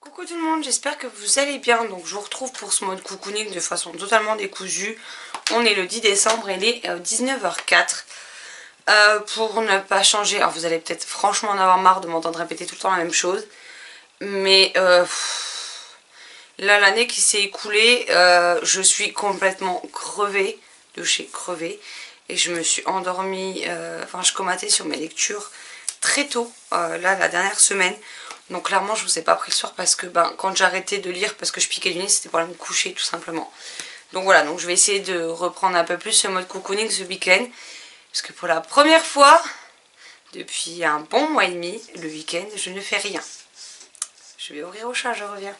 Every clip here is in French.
Coucou tout le monde, j'espère que vous allez bien. Donc je vous retrouve pour ce mode cocooning de façon totalement décousue. On est le 10 décembre et il est 19h04. Pour ne pas changer, alors vous allez peut-être franchement en avoir marre de m'entendre répéter tout le temps la même chose. Mais là l'année qui s'est écoulée, je suis complètement crevée, de chez crevée. Et je me suis endormie, enfin je comatais sur mes lectures très tôt, là la dernière semaine. Donc clairement je vous ai pas pris le soir parce que quand j'ai arrêté de lire parce que je piquais du nez, c'était pour aller me coucher tout simplement. Donc voilà, donc je vais essayer de reprendre un peu plus ce mode cocooning ce week-end. Parce que pour la première fois, depuis un bon mois et demi, le week-end, je ne fais rien. Je vais ouvrir au chat, je reviens.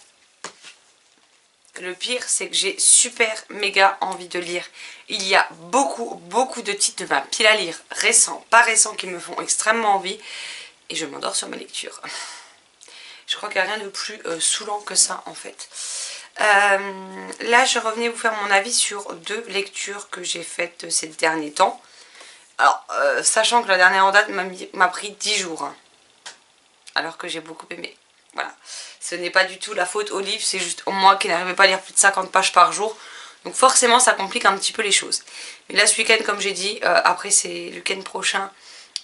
Le pire, c'est que j'ai super méga envie de lire. Il y a beaucoup de titres de ma pile à lire, récents, pas récents, qui me font extrêmement envie. Et je m'endors sur mes lectures. Je crois qu'il n'y a rien de plus saoulant que ça en fait. Là je revenais vous faire mon avis sur deux lectures que j'ai faites ces derniers temps. Alors sachant que la dernière en date m'a pris 10 jours. Hein, alors que j'ai beaucoup aimé. Voilà. Ce n'est pas du tout la faute au livre, c'est juste moi qui n'arrivais pas à lire plus de 50 pages par jour. Donc forcément ça complique un petit peu les choses. Mais là ce week-end comme j'ai dit, après c'est le week-end prochain.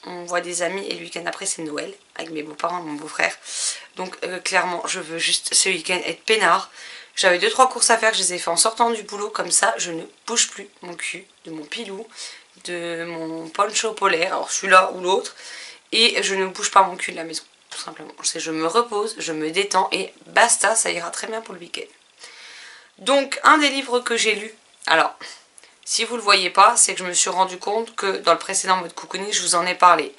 On voit des amis et le week-end après c'est Noël avec mes beaux-parents et mon beau-frère. Donc clairement je veux juste ce week-end être peinard. J'avais 2-3 courses à faire, je les ai fait en sortant du boulot, comme ça je ne bouge plus mon cul, de mon pilou, de mon poncho polaire, alors celui-là ou l'autre, et je ne bouge pas mon cul de la maison, tout simplement. Je me repose, je me détends et basta, ça ira très bien pour le week-end. Donc un des livres que j'ai lu, alors si vous ne le voyez pas, c'est que je me suis rendu compte que dans le précédent mode cocooning, je vous en ai parlé.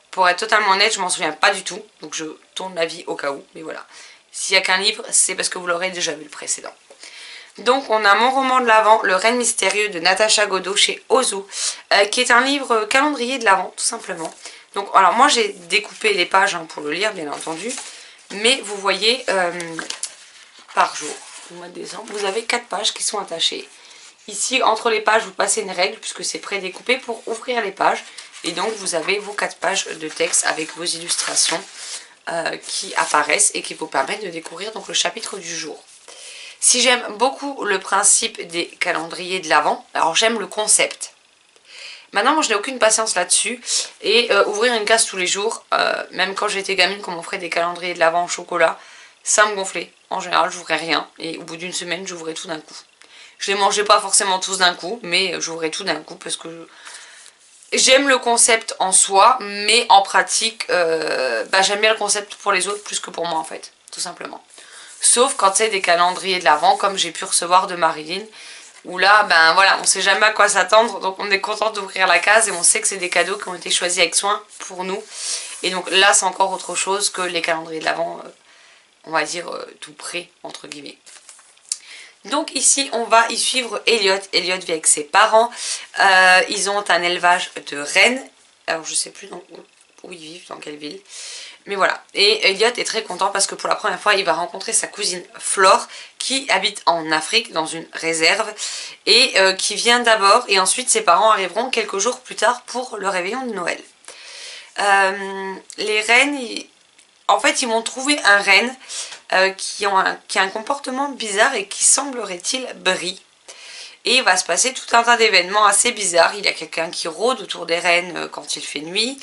Pour être totalement honnête, je m'en souviens pas du tout, donc je tourne la vie au cas où, mais voilà. S'il n'y a qu'un livre, c'est parce que vous l'aurez déjà vu le précédent. Donc on a mon roman de l'Avent, Le Règne mystérieux de Natacha Godot chez Ozu, qui est un livre calendrier de l'Avent, tout simplement. Donc alors moi j'ai découpé les pages pour le lire, bien entendu, mais vous voyez, par jour, au mois de décembre, vous avez 4 pages qui sont attachées. Ici, entre les pages, vous passez une règle, puisque c'est prédécoupé pour ouvrir les pages. Et donc, vous avez vos 4 pages de texte avec vos illustrations qui apparaissent et qui vous permettent de découvrir donc, le chapitre du jour. Si j'aime beaucoup le principe des calendriers de l'Avent, alors j'aime le concept. Maintenant, moi, je n'ai aucune patience là-dessus. Et ouvrir une case tous les jours, même quand j'étais gamine, quand on ferait des calendriers de l'Avent au chocolat, ça me gonflait. En général, j'ouvrais rien. Et au bout d'une semaine, j'ouvrais tout d'un coup. Je les mangeais pas forcément tous d'un coup, mais j'ouvrais tout d'un coup parce que j'aime le concept en soi, mais en pratique, j'aime bien le concept pour les autres plus que pour moi en fait, tout simplement. Sauf quand c'est des calendriers de l'Avent comme j'ai pu recevoir de Marilyn, où là, voilà, on sait jamais à quoi s'attendre, donc on est content d'ouvrir la case et on sait que c'est des cadeaux qui ont été choisis avec soin pour nous. Et donc là, c'est encore autre chose que les calendriers de l'Avent, on va dire tout prêt, entre guillemets. Donc ici on va y suivre Elliot. Elliot vit avec ses parents. Ils ont un élevage de rennes. Alors je sais plus où ils vivent, dans quelle ville. Mais voilà. Et Elliot est très content parce que pour la première fois il va rencontrer sa cousine Flore qui habite en Afrique dans une réserve. Et qui vient d'abord et ensuite ses parents arriveront quelques jours plus tard pour le réveillon de Noël. Les rennes, en fait ils vont trouver un renne qui a un comportement bizarre et qui semblerait-il brille. Et il va se passer tout un tas d'événements assez bizarres. Il y a quelqu'un qui rôde autour des rennes quand il fait nuit.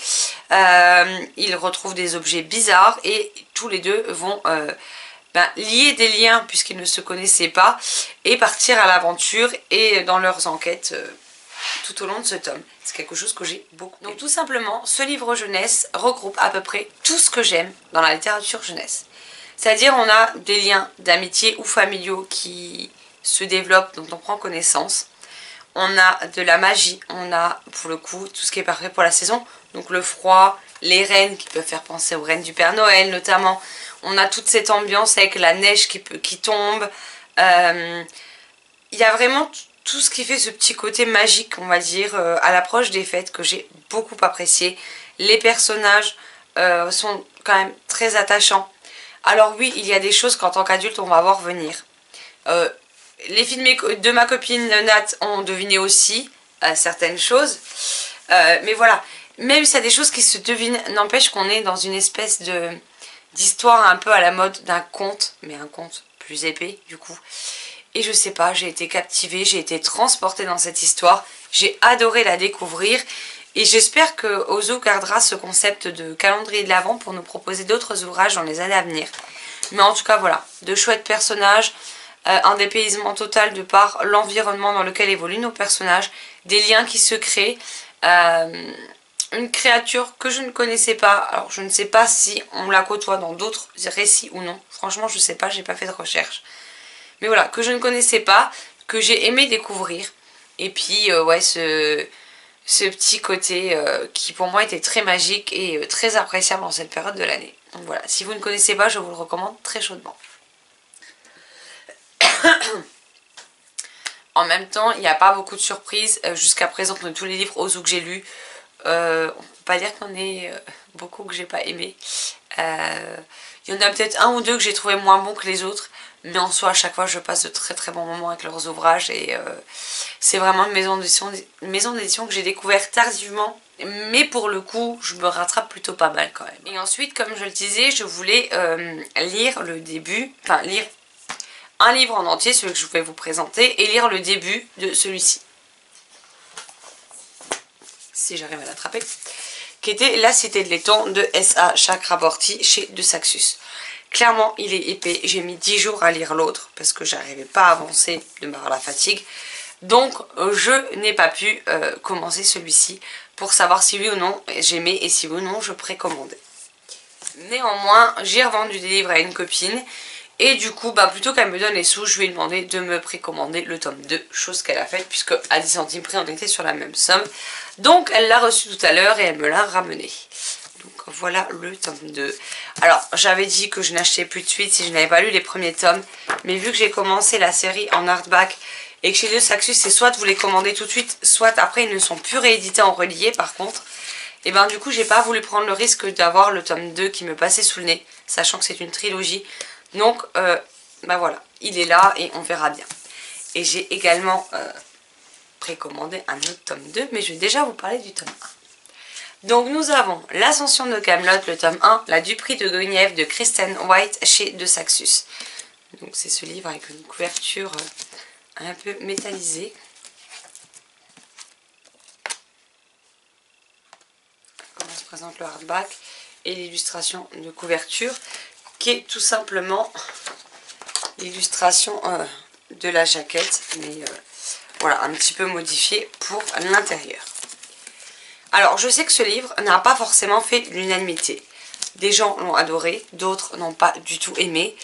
Ils retrouvent des objets bizarres et tous les deux vont lier des liens puisqu'ils ne se connaissaient pas et partir à l'aventure et dans leurs enquêtes tout au long de ce tome. C'est quelque chose que j'ai beaucoup aimé. Donc tout simplement, ce livre jeunesse regroupe à peu près tout ce que j'aime dans la littérature jeunesse. C'est-à-dire on a des liens d'amitié ou familiaux qui se développent, dont on prend connaissance. On a de la magie, on a pour le coup tout ce qui est parfait pour la saison. Donc le froid, les rennes qui peuvent faire penser aux rennes du Père Noël notamment. On a toute cette ambiance avec la neige qui tombe. Il y a vraiment tout ce qui fait ce petit côté magique, on va dire, à l'approche des fêtes que j'ai beaucoup apprécié. Les personnages sont quand même très attachants. Alors oui, il y a des choses qu'en tant qu'adulte, on va voir venir. Les filles de ma copine Nat ont deviné aussi certaines choses. Mais voilà, même s'il y a des choses qui se devinent, n'empêche qu'on est dans une espèce d'histoire un peu à la mode d'un conte, mais un conte plus épais du coup. Et je sais pas, j'ai été captivée, j'ai été transportée dans cette histoire, j'ai adoré la découvrir. Et j'espère que Ozo gardera ce concept de calendrier de l'Avent pour nous proposer d'autres ouvrages dans les années à venir. Mais en tout cas voilà, de chouettes personnages, un dépaysement total de par l'environnement dans lequel évoluent nos personnages, des liens qui se créent, une créature que je ne connaissais pas. Alors je ne sais pas si on la côtoie dans d'autres récits ou non, franchement je sais pas, j'ai pas fait de recherche. Mais voilà, que je ne connaissais pas, que j'ai aimé découvrir. Et puis ouais, ce petit côté qui pour moi était très magique et très appréciable dans cette période de l'année. Donc voilà, si vous ne connaissez pas, je vous le recommande très chaudement. En même temps, il n'y a pas beaucoup de surprises jusqu'à présent de tous les livres Ozo que j'ai lus. On ne peut pas dire qu'il y en ait beaucoup que j'ai pas aimé. Il y en a peut-être un ou deux que j'ai trouvé moins bons que les autres. Mais en soi, à chaque fois, je passe de très très bons moments avec leurs ouvrages. Et c'est vraiment une maison d'édition que j'ai découvert tardivement. Mais pour le coup, je me rattrape plutôt pas mal quand même. Et ensuite, comme je le disais, je voulais lire le début, enfin lire un livre en entier, celui que je vais vous présenter, et lire le début de celui-ci. Si j'arrive à l'attraper. Qui était La Cité de Laiton de S.A. Chakraborty chez De Saxus. Clairement, il est épais. J'ai mis 10 jours à lire l'autre parce que j'arrivais pas à avancer de par la fatigue. Donc, je n'ai pas pu commencer celui-ci pour savoir si oui ou non j'aimais et si oui ou non je précommandais. Néanmoins, j'ai revendu des livres à une copine et du coup, plutôt qu'elle me donne les sous, je lui ai demandé de me précommander le tome 2, chose qu'elle a faite puisque à 10 centimes près, on était sur la même somme. Donc, elle l'a reçu tout à l'heure et elle me l'a ramené. Donc, voilà le tome 2. Alors, j'avais dit que je n'achetais plus de suite si je n'avais pas lu les premiers tomes, mais vu que j'ai commencé la série en hardback et que chez De Saxus, c'est soit vous les commandez tout de suite, soit après ils ne sont plus réédités en relié par contre. Et ben du coup, j'ai pas voulu prendre le risque d'avoir le tome 2 qui me passait sous le nez, sachant que c'est une trilogie. Donc, voilà, il est là et on verra bien. Et j'ai également précommandé un autre tome 2, mais je vais déjà vous parler du tome 1. Donc nous avons L'Ascension de Camelot, le tome 1, La Duperie de Guenièvre de Kristen White chez De Saxus. Donc c'est ce livre avec une couverture un peu métallisée. Comment se présente le hardback et l'illustration de couverture qui est tout simplement l'illustration de la jaquette, mais voilà, un petit peu modifiée pour l'intérieur. Alors, je sais que ce livre n'a pas forcément fait l'unanimité. Des gens l'ont adoré, d'autres n'ont pas du tout aimé.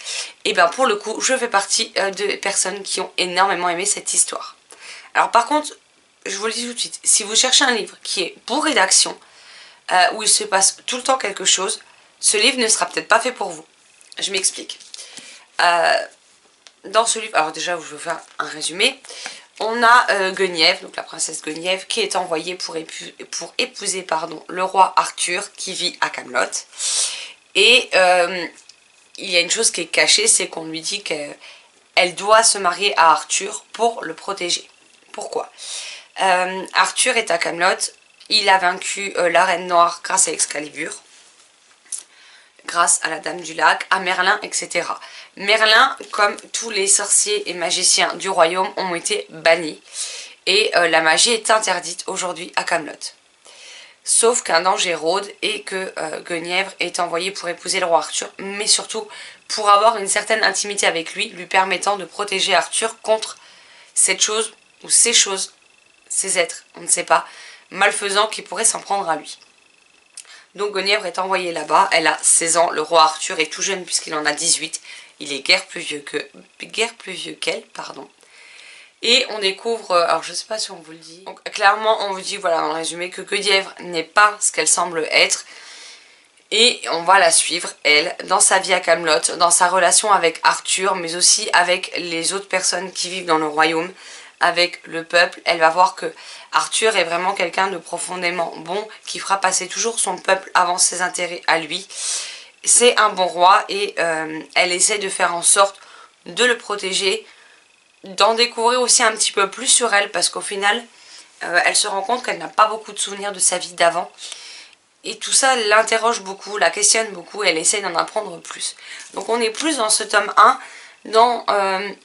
Et bien pour le coup, je fais partie de personnes qui ont énormément aimé cette histoire. Alors par contre, je vous le dis tout de suite, si vous cherchez un livre qui est bourré d'action, où il se passe tout le temps quelque chose, ce livre ne sera peut-être pas fait pour vous. Je m'explique. Dans ce livre, alors déjà je vais vous faire un résumé. On a Guenièvre, donc la princesse Guenièvre, qui est envoyée pour épouser le roi Arthur qui vit à Camelot. Et il y a une chose qui est cachée, c'est qu'on lui dit qu'elle doit se marier à Arthur pour le protéger. Pourquoi? Arthur est à Camelot, il a vaincu la Reine Noire grâce à Excalibur, grâce à la Dame du Lac, à Merlin, etc. Merlin, comme tous les sorciers et magiciens du royaume, ont été bannis. Et la magie est interdite aujourd'hui à Camelot. Sauf qu'un danger rôde et que Guenièvre est envoyée pour épouser le roi Arthur, mais surtout pour avoir une certaine intimité avec lui, lui permettant de protéger Arthur contre cette chose, ou ces choses, ces êtres, on ne sait pas, malfaisants qui pourraient s'en prendre à lui. Donc Guenièvre est envoyée là-bas, elle a 16 ans, le roi Arthur est tout jeune puisqu'il en a 18, il est guère plus vieux qu'elle, pardon. Et on découvre, alors je sais pas si on vous le dit, donc clairement on vous dit, voilà, en résumé, que Guenièvre n'est pas ce qu'elle semble être. Et on va la suivre, elle, dans sa vie à Camelot, dans sa relation avec Arthur, mais aussi avec les autres personnes qui vivent dans le royaume, avec le peuple. Elle va voir que Arthur est vraiment quelqu'un de profondément bon, qui fera passer toujours son peuple avant ses intérêts à lui. C'est un bon roi et elle essaie de faire en sorte de le protéger, d'en découvrir aussi un petit peu plus sur elle, parce qu'au final, elle se rend compte qu'elle n'a pas beaucoup de souvenirs de sa vie d'avant. Et tout ça l'interroge beaucoup, la questionne beaucoup, elle essaie d'en apprendre plus. Donc on est plus dans ce tome 1, dans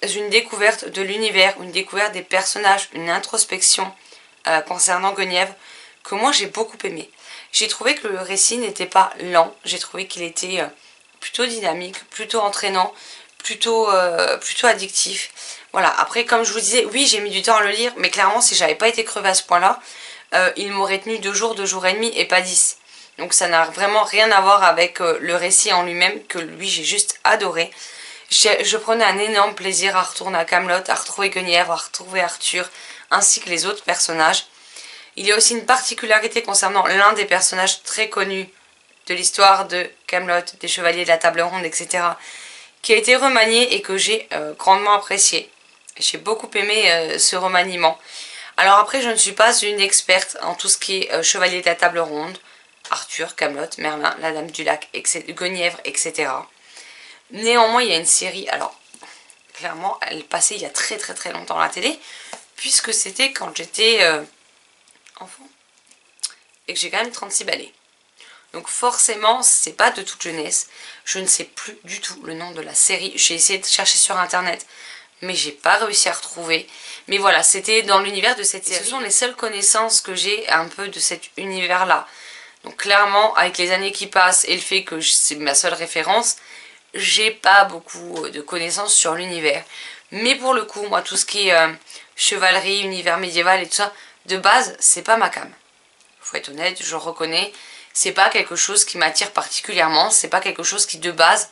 une découverte de l'univers, une découverte des personnages, une introspection concernant Guenièvre, que moi j'ai beaucoup aimé. J'ai trouvé que le récit n'était pas lent, j'ai trouvé qu'il était plutôt dynamique, plutôt entraînant, plutôt addictif. Voilà, après comme je vous disais, oui j'ai mis du temps à le lire, mais clairement si j'avais pas été crevée à ce point-là, il m'aurait tenu 2 jours et demi et pas 10. Donc ça n'a vraiment rien à voir avec le récit en lui-même, que lui j'ai juste adoré. Je prenais un énorme plaisir à retourner à Camelot, à retrouver Guenièvre, à retrouver Arthur, ainsi que les autres personnages. Il y a aussi une particularité concernant l'un des personnages très connus de l'histoire de Camelot, des Chevaliers de la Table Ronde, etc., qui a été remanié et que j'ai grandement apprécié. J'ai beaucoup aimé ce remaniement. Alors après, je ne suis pas une experte en tout ce qui est Chevalier de la Table Ronde, Arthur, Camelot, Merlin, la Dame du Lac, Guenièvre, etc. Néanmoins, il y a une série, alors clairement, elle passait il y a très longtemps à la télé, puisque c'était quand j'étais enfant, et que j'ai quand même 36 balais. Donc forcément, c'est pas de toute jeunesse. Je ne sais plus du tout le nom de la série. J'ai essayé de chercher sur internet, mais j'ai pas réussi à retrouver. Mais voilà, c'était dans l'univers de cette série. Ce sont les seules connaissances que j'ai un peu de cet univers-là. Donc clairement, avec les années qui passent et le fait que c'est ma seule référence, j'ai pas beaucoup de connaissances sur l'univers. Mais pour le coup, moi, tout ce qui est chevalerie, univers médiéval et tout ça, de base, c'est pas ma came. Faut être honnête, je reconnais. C'est pas quelque chose qui m'attire particulièrement, c'est pas quelque chose qui de base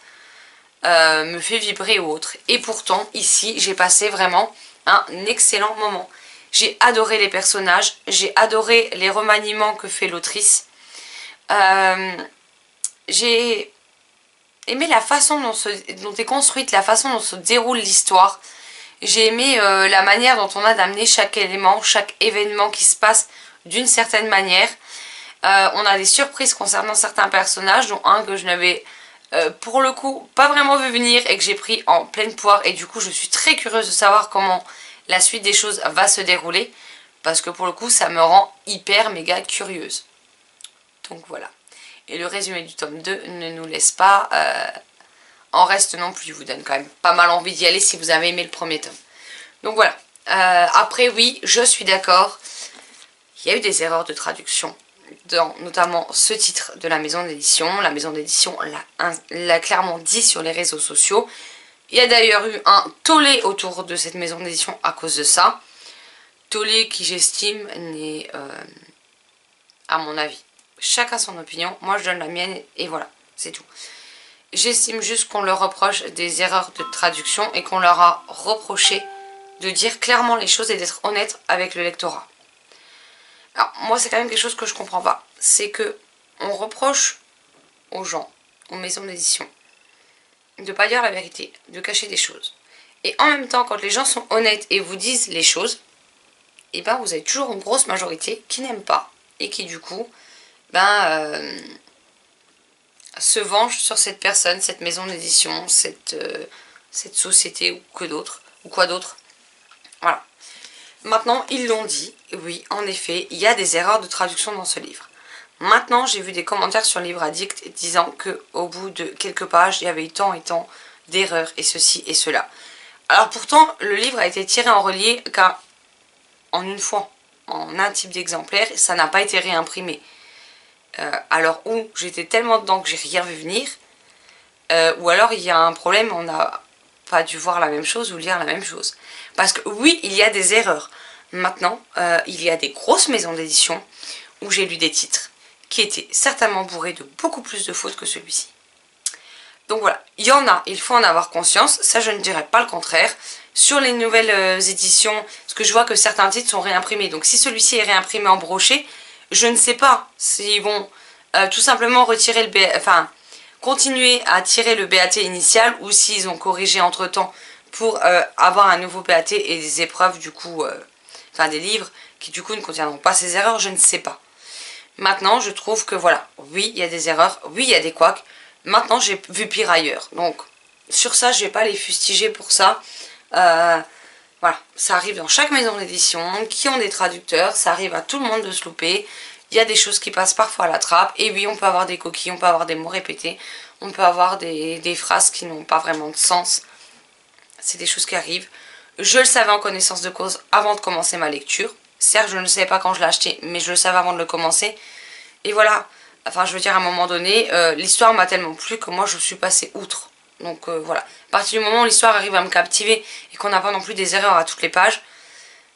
me fait vibrer ou autre. Et pourtant, ici, j'ai passé vraiment un excellent moment. J'ai adoré les personnages, j'ai adoré les remaniements que fait l'autrice. J'ai aimé la façon dont est construite, la façon dont se déroule l'histoire. J'ai aimé la manière dont on a d'amener chaque élément, chaque événement qui se passe d'une certaine manière. On a des surprises concernant certains personnages, dont un que je n'avais pour le coup pas vraiment vu venir et que j'ai pris en pleine poire. Et du coup je suis très curieuse de savoir comment la suite des choses va se dérouler. Parce que pour le coup ça me rend hyper méga curieuse. Donc voilà. Et le résumé du tome 2 ne nous laisse pas en reste non plus. Il vous donne quand même pas mal envie d'y aller si vous avez aimé le premier tome. Donc voilà. Après oui, je suis d'accord. Il y a eu des erreurs de traduction dans notamment ce titre de la maison d'édition. La maison d'édition l'a clairement dit sur les réseaux sociaux. Il y a d'ailleurs eu un tollé autour de cette maison d'édition à cause de ça. Tollé qui j'estime n'est, à mon avis, chacun son opinion. Moi je donne la mienne et voilà, c'est tout. J'estime juste qu'on leur reproche des erreurs de traduction et qu'on leur a reproché de dire clairement les choses et d'être honnête avec le lectorat. Alors moi c'est quand même quelque chose que je comprends pas. C'est que on reproche aux gens, aux maisons d'édition, de pas dire la vérité, de cacher des choses. Et en même temps, quand les gens sont honnêtes et vous disent les choses, et ben vous avez toujours une grosse majorité qui n'aime pas et qui du coup se venge sur cette personne, cette maison d'édition, cette société ou que d'autres, ou quoi d'autre. Voilà. Maintenant, ils l'ont dit, oui, en effet, il y a des erreurs de traduction dans ce livre. Maintenant, j'ai vu des commentaires sur Livre Addict disant qu'au bout de quelques pages, il y avait eu tant et tant d'erreurs et ceci et cela. Alors pourtant, le livre a été tiré en relié en une fois, en un type d'exemplaire, ça n'a pas été réimprimé. Alors ou j'étais tellement dedans que j'ai rien vu venir, ou alors il y a un problème, on n'a pas dû voir la même chose ou lire la même chose. Parce que oui, il y a des erreurs. Maintenant, il y a des grosses maisons d'édition où j'ai lu des titres qui étaient certainement bourrés de beaucoup plus de fautes que celui-ci. Donc voilà, il y en a, il faut en avoir conscience, ça je ne dirais pas le contraire. Sur les nouvelles éditions, parce que je vois que certains titres sont réimprimés, donc si celui-ci est réimprimé en brochet, je ne sais pas s'ils vont tout simplement retirer le BAT, enfin continuer à tirer le BAT initial ou s'ils ont corrigé entre temps pour avoir un nouveau BAT et des épreuves du coup, enfin des livres qui du coup ne contiendront pas ces erreurs, je ne sais pas. Maintenant je trouve que voilà, oui il y a des erreurs, oui il y a des couacs, maintenant j'ai vu pire ailleurs, donc sur ça je ne vais pas les fustiger pour ça. Voilà, ça arrive dans chaque maison d'édition qui ont des traducteurs, ça arrive à tout le monde de se louper. il y a des choses qui passent parfois à la trappe. Et oui, on peut avoir des coquilles, on peut avoir des mots répétés, on peut avoir des phrases qui n'ont pas vraiment de sens. C'est des choses qui arrivent. Je le savais en connaissance de cause avant de commencer ma lecture. Certes, je ne le savais pas quand je l'ai acheté, mais je le savais avant de le commencer. Et voilà, enfin je veux dire à un moment donné, l'histoire m'a tellement plu que moi je suis passée outre. Donc voilà, à partir du moment où l'histoire arrive à me captiver et qu'on n'a pas non plus des erreurs à toutes les pages,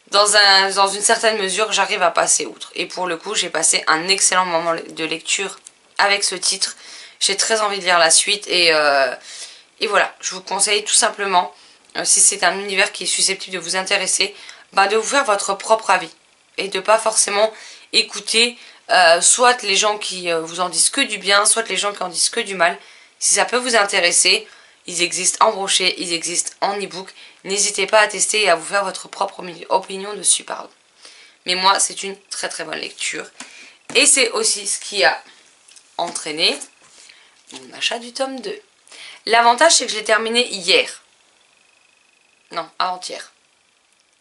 dans une certaine mesure j'arrive à passer outre. Et pour le coup j'ai passé un excellent moment de lecture avec ce titre. J'ai très envie de lire la suite et voilà, je vous conseille tout simplement, si c'est un univers qui est susceptible de vous intéresser, de vous faire votre propre avis. Et de pas forcément écouter soit les gens qui vous en disent que du bien, soit les gens qui en disent que du mal. Si ça peut vous intéresser, ils existent en brochet, ils existent en e-book. N'hésitez pas à tester et à vous faire votre propre opinion dessus, pardon. Mais moi, c'est une très très bonne lecture. Et c'est aussi ce qui a entraîné mon achat du tome 2. L'avantage, c'est que je l'ai terminé hier. Non, avant-hier.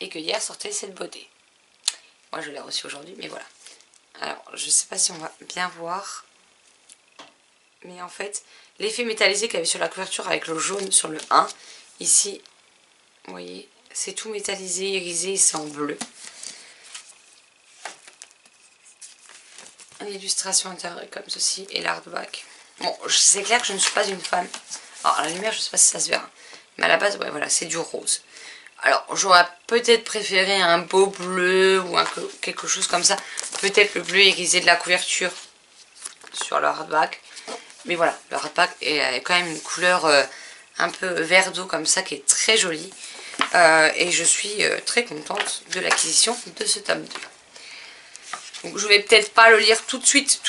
Et que hier sortait cette beauté. Moi, je l'ai reçu aujourd'hui, mais voilà. Alors, je sais pas si on va bien voir. Mais en fait, l'effet métallisé qu'il y avait sur la couverture avec le jaune sur le 1. Ici, vous voyez, c'est tout métallisé, irisé et c'est en bleu. L'illustration intérieure est comme ceci et l'hardback. Bon, c'est clair que je ne suis pas une fan. Alors, à la lumière, je ne sais pas si ça se verra. Mais à la base, ouais, voilà, c'est du rose. Alors, j'aurais peut-être préféré un beau bleu ou quelque chose comme ça. Peut-être le bleu irisé de la couverture sur le hardback. Mais voilà, le hardback est quand même une couleur un peu vert d'eau comme ça qui est très jolie. Et je suis très contente de l'acquisition de ce tome 2. Donc je vais peut-être pas le lire tout de suite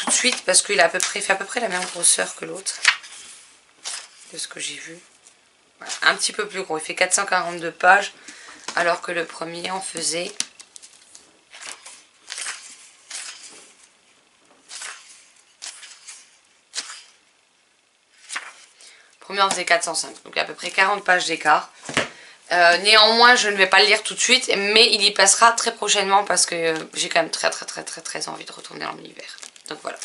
parce qu'il fait à peu près la même grosseur que l'autre. De ce que j'ai vu. Voilà, un petit peu plus gros, il fait 442 pages alors que le premier en faisait... Le premier en faisait 405, donc à peu près 40 pages d'écart. Néanmoins, je ne vais pas le lire tout de suite, mais il y passera très prochainement parce que j'ai quand même très envie de retourner dans l'univers. Donc voilà.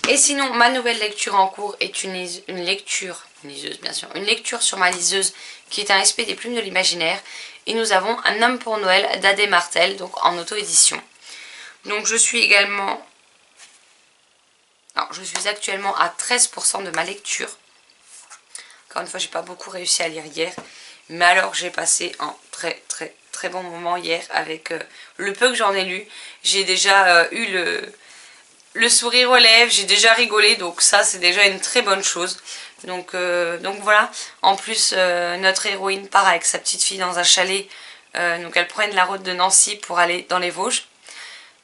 Et sinon, ma nouvelle lecture en cours est une lecture sur ma liseuse qui est un SP des plumes de l'imaginaire. Et nous avons Un homme pour Noël d'Adé Martel, donc en auto-édition. Donc je suis également... Alors, je suis actuellement à 13% de ma lecture. Encore une fois, j'ai pas beaucoup réussi à lire hier. Mais alors, j'ai passé un très bon moment hier avec le peu que j'en ai lu. J'ai déjà eu le sourire aux lèvres, j'ai déjà rigolé, donc ça c'est déjà une très bonne chose. Donc voilà, en plus notre héroïne part avec sa petite fille dans un chalet, donc elle prend la route de Nancy pour aller dans les Vosges.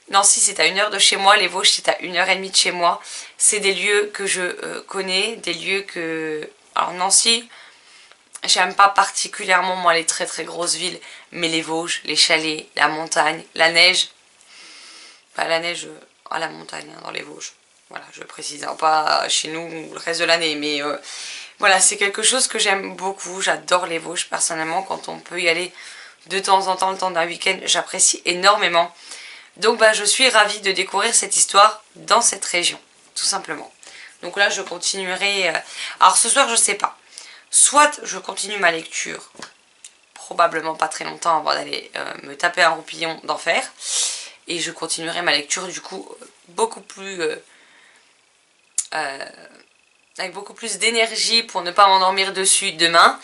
Nancy c'est à 1 heure de chez moi, les Vosges c'est à 1h30 de chez moi. C'est des lieux que je connais, des lieux que... Alors Nancy, j'aime pas particulièrement moi les très grosses villes, mais les Vosges, les chalets, la montagne, la neige, pas la neige... à la montagne, hein, dans les Vosges. Voilà, je précise, hein, pas chez nous le reste de l'année, mais voilà, c'est quelque chose que j'aime beaucoup. J'adore les Vosges, personnellement, quand on peut y aller de temps en temps, le temps d'un week-end, j'apprécie énormément. Donc je suis ravie de découvrir cette histoire dans cette région, tout simplement. Donc là, je continuerai... Alors ce soir, je sais pas. Soit je continue ma lecture, probablement pas très longtemps avant d'aller me taper un roupillon d'enfer. Et je continuerai ma lecture du coup beaucoup plus avec beaucoup plus d'énergie pour ne pas m'endormir dessus demain.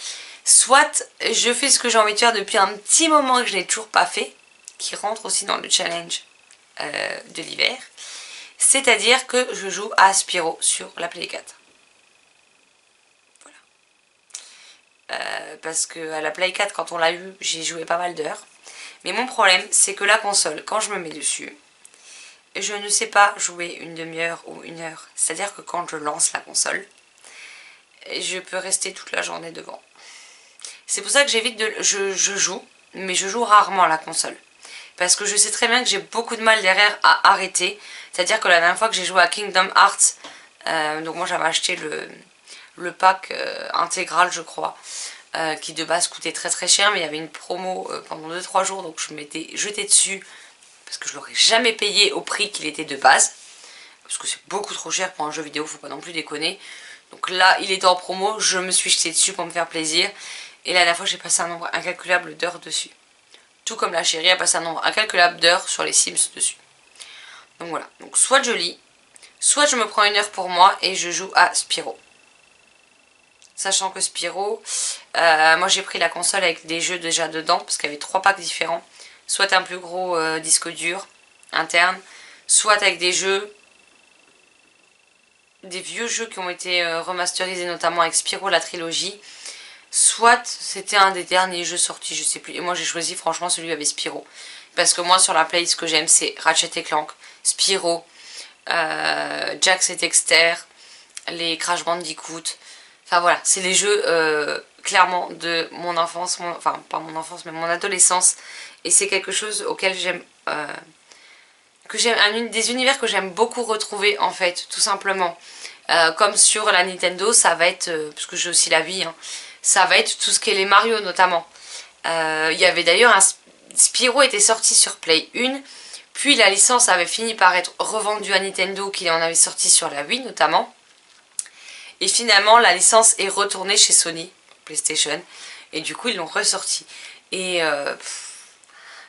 Soit je fais ce que j'ai envie de faire depuis un petit moment que je n'ai toujours pas fait, qui rentre aussi dans le challenge de l'hiver. C'est-à-dire que je joue à Spyro sur la Play 4. Voilà. Parce que à la Play 4, quand on l'a eu, j'ai joué pas mal d'heures. Mais mon problème, c'est que la console, quand je me mets dessus, je ne sais pas jouer une demi-heure ou 1 heure. C'est-à-dire que quand je lance la console, je peux rester toute la journée devant. C'est pour ça que j'évite de... Je joue, mais je joue rarement à la console. Parce que je sais très bien que j'ai beaucoup de mal derrière à arrêter. C'est-à-dire que la dernière fois que j'ai joué à Kingdom Hearts, donc moi j'avais acheté le pack intégral, je crois, qui de base coûtait très cher, mais il y avait une promo pendant 2-3 jours, donc je m'étais jetée dessus parce que je l'aurais jamais payé au prix qu'il était de base, parce que c'est beaucoup trop cher pour un jeu vidéo, faut pas non plus déconner. Donc là, il était en promo, je me suis jetée dessus pour me faire plaisir. Et la dernière fois, j'ai passé un nombre incalculable d'heures dessus. Tout comme la chérie a passé un nombre incalculable d'heures sur les Sims dessus. Donc voilà, donc soit je lis, soit je me prends une heure pour moi et je joue à Spyro. Sachant que Spyro, moi j'ai pris la console avec des jeux déjà dedans, parce qu'il y avait 3 packs différents. Soit un plus gros disque dur interne, soit avec des jeux, des vieux jeux qui ont été remasterisés, notamment avec Spyro la trilogie. Soit c'était un des derniers jeux sortis, je sais plus. Et moi j'ai choisi franchement celui avec Spyro. Parce que moi sur la Play, ce que j'aime c'est Ratchet et Clank, Spyro, Jax et Dexter, les Crash Bandicoot. Enfin voilà, c'est les jeux clairement de mon enfance, enfin pas mon enfance mais mon adolescence. Et c'est quelque chose auquel j'aime, des univers que j'aime beaucoup retrouver en fait, tout simplement. Comme sur la Nintendo, ça va être, parce que j'ai aussi la vie, hein, ça va être tout ce qui est les Mario notamment. Il y avait d'ailleurs Spyro était sorti sur Play 1, puis la licence avait fini par être revendue à Nintendo qui en avait sorti sur la Wii notamment. Et finalement la licence est retournée chez Sony, PlayStation, et du coup ils l'ont ressorti. Et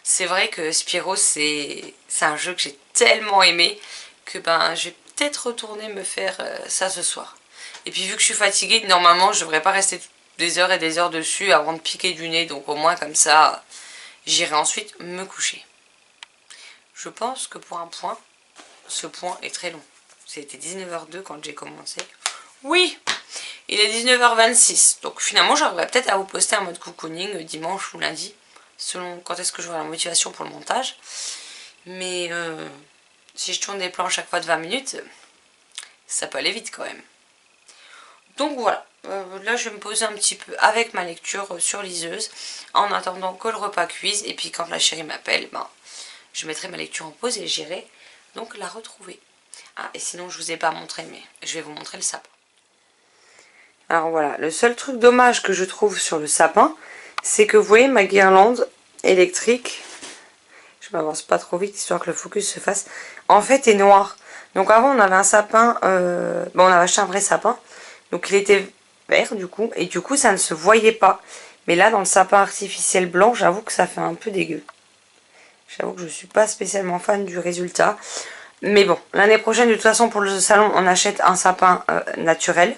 c'est vrai que Spyro c'est un jeu que j'ai tellement aimé que ben je vais peut-être retourner me faire ça ce soir. Et puis vu que je suis fatiguée, normalement je devrais pas rester des heures et des heures dessus avant de piquer du nez, donc au moins comme ça j'irai ensuite me coucher. Je pense que pour un point, ce point est très long. C'était 19h02 quand j'ai commencé. Oui, il est 19h26, donc finalement j'arriverai peut-être à vous poster un mode cocooning dimanche ou lundi, selon quand est-ce que j'aurai la motivation pour le montage. Mais si je tourne des plans à chaque fois de 20 minutes, ça peut aller vite quand même. Donc voilà, là je vais me poser un petit peu avec ma lecture sur liseuse, en attendant que le repas cuise, et puis quand la chérie m'appelle, ben, je mettrai ma lecture en pause et j'irai donc la retrouver. Ah, et sinon je vous ai pas montré, mais je vais vous montrer le sapin. Alors voilà, le seul truc dommage que je trouve sur le sapin, c'est que vous voyez ma guirlande électrique, je m'avance pas trop vite histoire que le focus se fasse, en fait est noire. Donc avant on avait un sapin, bon on avait acheté un vrai sapin, donc il était vert du coup, et du coup ça ne se voyait pas. Mais là dans le sapin artificiel blanc, j'avoue que ça fait un peu dégueu. J'avoue que je suis pas spécialement fan du résultat. Mais bon, l'année prochaine de toute façon pour le salon on achète un sapin naturel.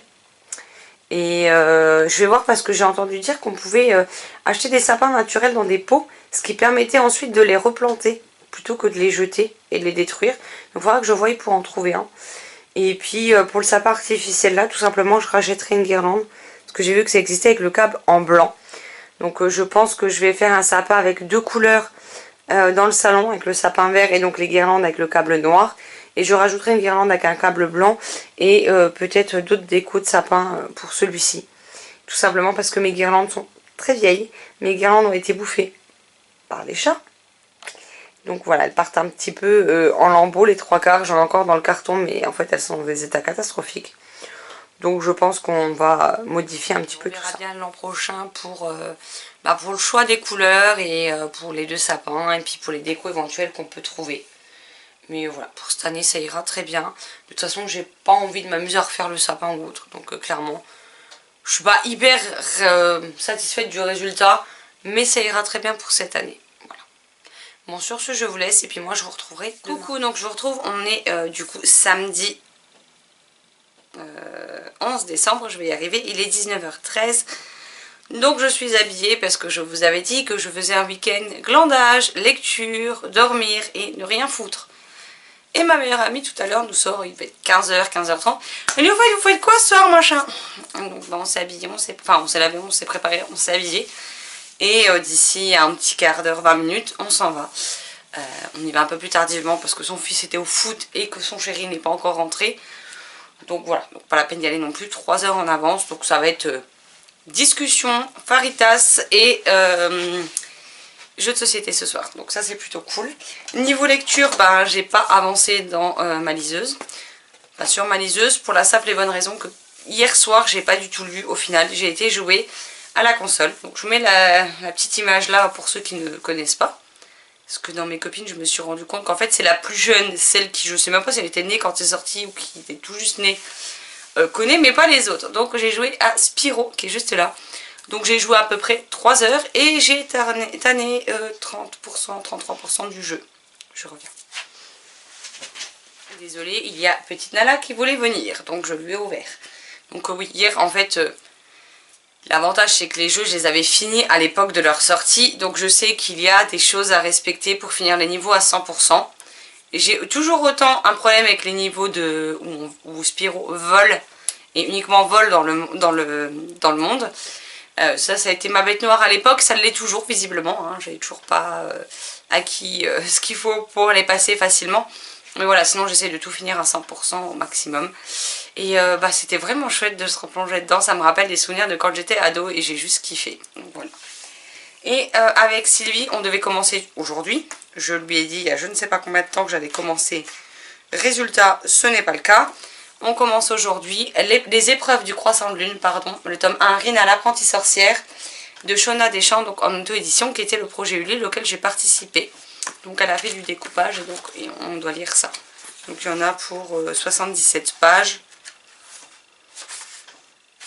Et je vais voir parce que j'ai entendu dire qu'on pouvait acheter des sapins naturels dans des pots, ce qui permettait ensuite de les replanter plutôt que de les jeter et de les détruire. Donc il faudra que je voie pour en trouver un. Et puis pour le sapin artificiel là, tout simplement je rachèterai une guirlande parce que j'ai vu que ça existait avec le câble en blanc. Donc je pense que je vais faire un sapin avec 2 couleurs dans le salon, avec le sapin vert et donc les guirlandes avec le câble noir. Et je rajouterai une guirlande avec un câble blanc et peut-être d'autres décos de sapin pour celui-ci. Tout simplement parce que mes guirlandes sont très vieilles. Mes guirlandes ont été bouffées par les chats. Donc voilà, elles partent un petit peu en lambeaux, les 3/4. J'en ai encore dans le carton, mais en fait elles sont dans des états catastrophiques. Donc je pense qu'on va modifier un petit peu tout ça. On verra bien l'an prochain pour le choix des couleurs et pour les 2 sapins et puis pour les décos éventuels qu'on peut trouver. Mais voilà, pour cette année ça ira très bien. De toute façon j'ai pas envie de m'amuser à refaire le sapin ou autre. Donc clairement, je suis pas hyper satisfaite du résultat. Mais ça ira très bien pour cette année. Voilà. Bon sur ce je vous laisse et puis moi je vous retrouverai demain. Coucou, donc je vous retrouve, on est du coup samedi 11 décembre, je vais y arriver. Il est 19h13. Donc je suis habillée parce que je vous avais dit que je faisais un week-end glandage, lecture, dormir et ne rien foutre. Et ma meilleure amie tout à l'heure nous sort, il va être 15h, 15h30. Elle dit, vous faites quoi ce soir machin? Donc bah, on s'est habillé, on s'est lavé, on s'est préparé, on s'est habillé. Et d'ici un petit quart d'heure, 20 minutes, on s'en va. On y va un peu plus tardivement parce que son fils était au foot et que son chéri n'est pas encore rentré. Donc voilà, donc pas la peine d'y aller non plus, 3 heures en avance. Donc ça va être discussion, faritas et jeu de société ce soir. Donc ça c'est plutôt cool. Niveau lecture, ben, j'ai pas avancé dans ma liseuse. Enfin, sur ma liseuse pour la simple et bonne raison que hier soir j'ai pas du tout lu au final. J'ai été jouer à la console. Donc je vous mets la petite image là pour ceux qui ne connaissent pas. Parce que dans mes copines, je me suis rendu compte qu'en fait c'est la plus jeune, celle qui, je sais même pas si elle était née quand c'est sorti ou qui était tout juste née, connaît, mais pas les autres. Donc j'ai joué à Spyro, qui est juste là. Donc j'ai joué à peu près 3 heures et j'ai tanné 30%, 33% du jeu. Je reviens. Désolée, il y a petite Nala qui voulait venir, donc je lui ai ouvert. Donc oui, hier en fait, l'avantage c'est que les jeux je les avais finis à l'époque de leur sortie, donc je sais qu'il y a des choses à respecter pour finir les niveaux à 100%. J'ai toujours autant un problème avec les niveaux où Spyro vole, et uniquement vole dans le monde. Ça a été ma bête noire à l'époque, ça l'est toujours visiblement, hein. J'avais toujours pas acquis ce qu'il faut pour les passer facilement. Mais voilà, sinon j'essaie de tout finir à 100% au maximum. Et c'était vraiment chouette de se replonger dedans, ça me rappelle des souvenirs de quand j'étais ado et j'ai juste kiffé. Donc voilà. Et avec Sylvie, on devait commencer aujourd'hui. Je lui ai dit il y a je ne sais pas combien de temps que j'allais commencer. Résultat, ce n'est pas le cas. On commence aujourd'hui les épreuves du croissant de lune, pardon, le tome 1, Rina l'apprentie sorcière, de Shona Deschamps, donc en auto-édition, qui était le projet Ulule auquel j'ai participé. Donc elle a fait du découpage et on doit lire ça. Donc il y en a pour 77 pages.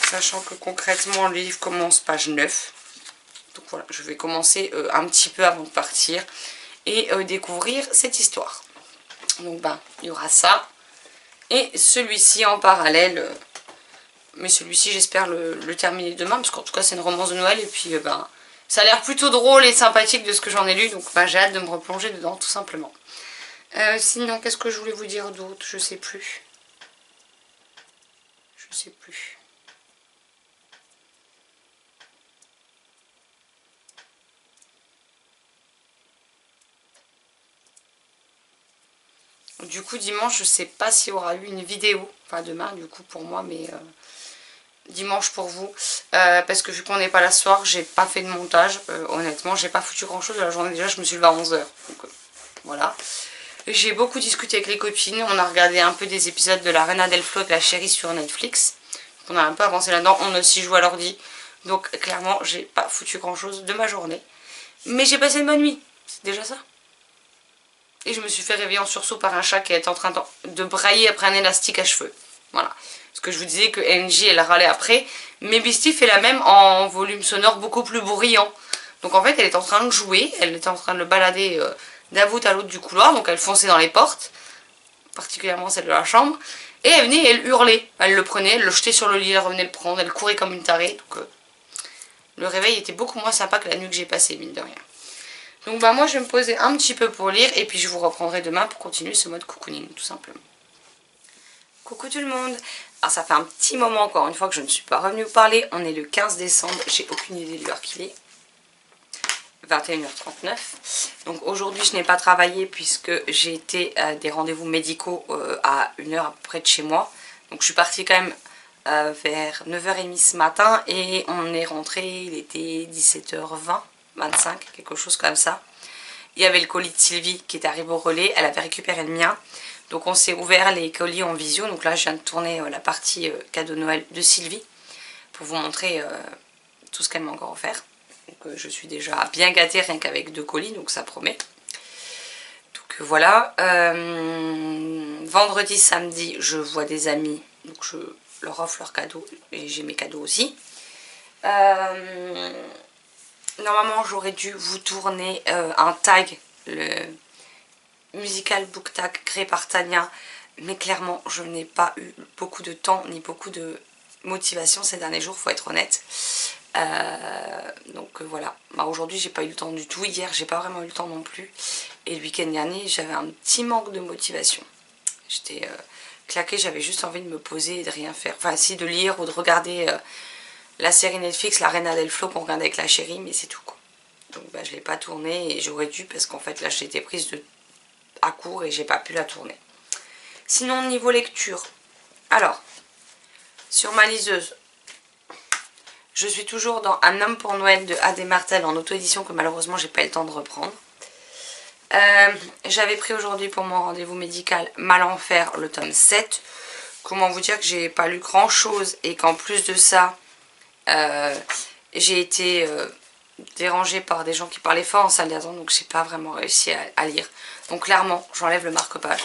Sachant que concrètement le livre commence page 9. Donc voilà, je vais commencer un petit peu avant de partir et découvrir cette histoire. Donc il y aura ça. Et celui-ci en parallèle, mais celui-ci j'espère le terminer demain, parce qu'en tout cas c'est une romance de Noël, et puis ça a l'air plutôt drôle et sympathique de ce que j'en ai lu, donc j'ai hâte de me replonger dedans tout simplement. Sinon, qu'est-ce que je voulais vous dire d'autre? Je sais plus. Je sais plus. Du coup dimanche je sais pas s'il y aura eu une vidéo, enfin demain du coup pour moi, mais dimanche pour vous, parce que vu qu'on n'est pas là ce soir, j'ai pas fait de montage, honnêtement j'ai pas foutu grand chose de la journée, déjà je me suis levée à 11 h, donc voilà. J'ai beaucoup discuté avec les copines, on a regardé un peu des épisodes de la Reina del Flow avec la chérie sur Netflix, on a un peu avancé là-dedans, on a aussi joué à l'ordi, donc clairement j'ai pas foutu grand chose de ma journée, mais j'ai passé une bonne nuit, c'est déjà ça. Et je me suis fait réveiller en sursaut par un chat qui était en train de brailler après un élastique à cheveux. Voilà. Parce que je vous disais que NJ elle râlait après. Mais Beastie fait la même en volume sonore beaucoup plus bruyant. Donc en fait elle est en train de jouer. Elle était en train de le balader d'un bout à l'autre du couloir. Donc elle fonçait dans les portes. Particulièrement celle de la chambre. Et elle venait et elle hurlait. Elle le prenait, elle le jetait sur le lit, elle revenait le prendre. Elle courait comme une tarée. Donc le réveil était beaucoup moins sympa que la nuit que j'ai passée, mine de rien. Donc moi je vais me poser un petit peu pour lire et puis je vous reprendrai demain pour continuer ce mode cocooning tout simplement. Coucou tout le monde. Alors ça fait un petit moment encore une fois que je ne suis pas revenue vous parler. On est le 15 décembre, j'ai aucune idée de l'heure qu'il est. 21h39. Donc aujourd'hui je n'ai pas travaillé puisque j'ai été à des rendez-vous médicaux à 1h à peu près de chez moi. Donc je suis partie quand même vers 9h30 ce matin et on est rentré, il était 17h20. 25, quelque chose comme ça. Il y avait le colis de Sylvie qui est arrivé au relais, elle avait récupéré le mien. Donc on s'est ouvert les colis en visio. Donc là je viens de tourner la partie cadeau Noël de Sylvie pour vous montrer tout ce qu'elle m'a encore offert. Donc je suis déjà bien gâtée rien qu'avec 2 colis, donc ça promet. Donc voilà. Vendredi, samedi, je vois des amis, donc je leur offre leurs cadeaux et j'ai mes cadeaux aussi. Normalement j'aurais dû vous tourner un tag, le musical book tag créé par Tania, mais clairement je n'ai pas eu beaucoup de temps ni beaucoup de motivation ces derniers jours, faut être honnête. Donc voilà, aujourd'hui j'ai pas eu le temps du tout, hier j'ai pas vraiment eu le temps non plus, et le week-end dernier j'avais un petit manque de motivation. J'étais claquée, j'avais juste envie de me poser et de rien faire, enfin si, de lire ou de regarder la série Netflix, la Reina del Flow qu'on regardait avec la chérie, mais c'est tout quoi. Donc je l'ai pas tournée et j'aurais dû parce qu'en fait là j'étais prise à court et j'ai pas pu la tourner. Sinon niveau lecture, alors sur ma liseuse, je suis toujours dans Un homme pour Noël de A.D. Martel en auto-édition que malheureusement j'ai pas eu le temps de reprendre. J'avais pris aujourd'hui pour mon rendez-vous médical Malenfer le tome 7. Comment vous dire que j'ai pas lu grand chose et qu'en plus de ça j'ai été dérangée par des gens qui parlaient fort en salle d'attente, donc j'ai pas vraiment réussi à lire. Donc clairement, j'enlève le marque-page.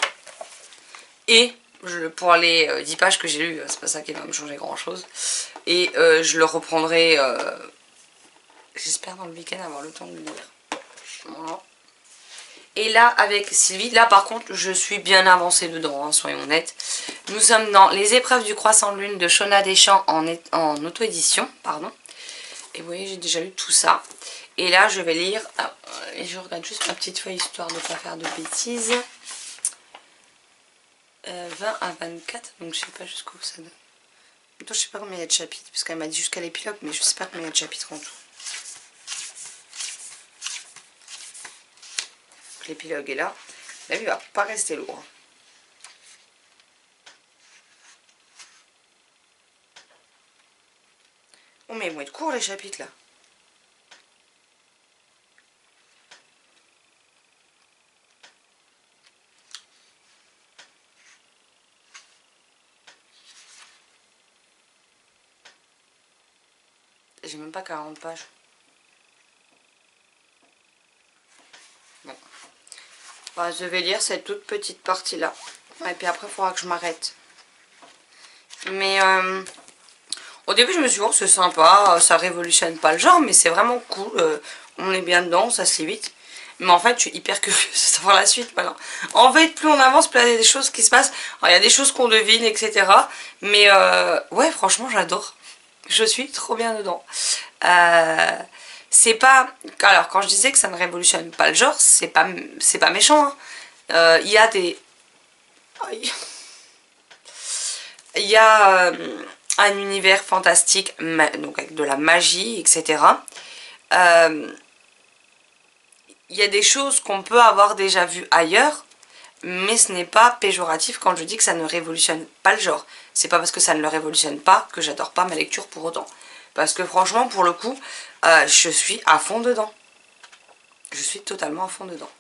Et pour les 10 pages que j'ai lues, c'est pas ça qui va me changer grand chose. Et je le reprendrai, j'espère dans le week-end avoir le temps de le lire. Voilà. Et là, avec Sylvie, là par contre, je suis bien avancée dedans, hein, soyons honnêtes. Nous sommes dans Les épreuves du croissant de lune de Shona Deschamps en auto-édition, pardon. Et vous voyez, j'ai déjà lu tout ça. Et là, je vais lire, et je regarde juste ma petite feuille histoire de ne pas faire de bêtises. 20 à 24, donc je sais pas jusqu'où ça donne. Je sais pas combien il y a de chapitres, parce qu'elle m'a dit jusqu'à l'épilogue, mais je sais pas combien il y a de chapitres en tout. L'épilogue est là. Là, il va pas rester lourd. Oh, mais ils vont être courts les chapitres là. J'ai même pas 40 pages. Bon. Bah, je vais lire cette toute petite partie là. Et puis après, il faudra que je m'arrête. Mais au début, je me suis dit, oh, c'est sympa, ça révolutionne pas le genre, mais c'est vraiment cool. On est bien dedans, ça se lit vite. Mais en fait, je suis hyper curieuse de savoir la suite. Voilà. En fait, plus on avance, plus il y a des choses qui se passent. Alors, il y a des choses qu'on devine, etc. Mais ouais, franchement, j'adore. Je suis trop bien dedans. C'est pas... Alors, quand je disais que ça ne révolutionne pas le genre, c'est pas méchant. Hein. Il y a des... Aïe. Il y a un univers fantastique, donc avec de la magie, etc. Il y a des choses qu'on peut avoir déjà vues ailleurs, mais ce n'est pas péjoratif quand je dis que ça ne révolutionne pas le genre. C'est pas parce que ça ne le révolutionne pas que j'adore pas ma lecture pour autant. Parce que franchement, pour le coup, je suis à fond dedans. Je suis totalement à fond dedans.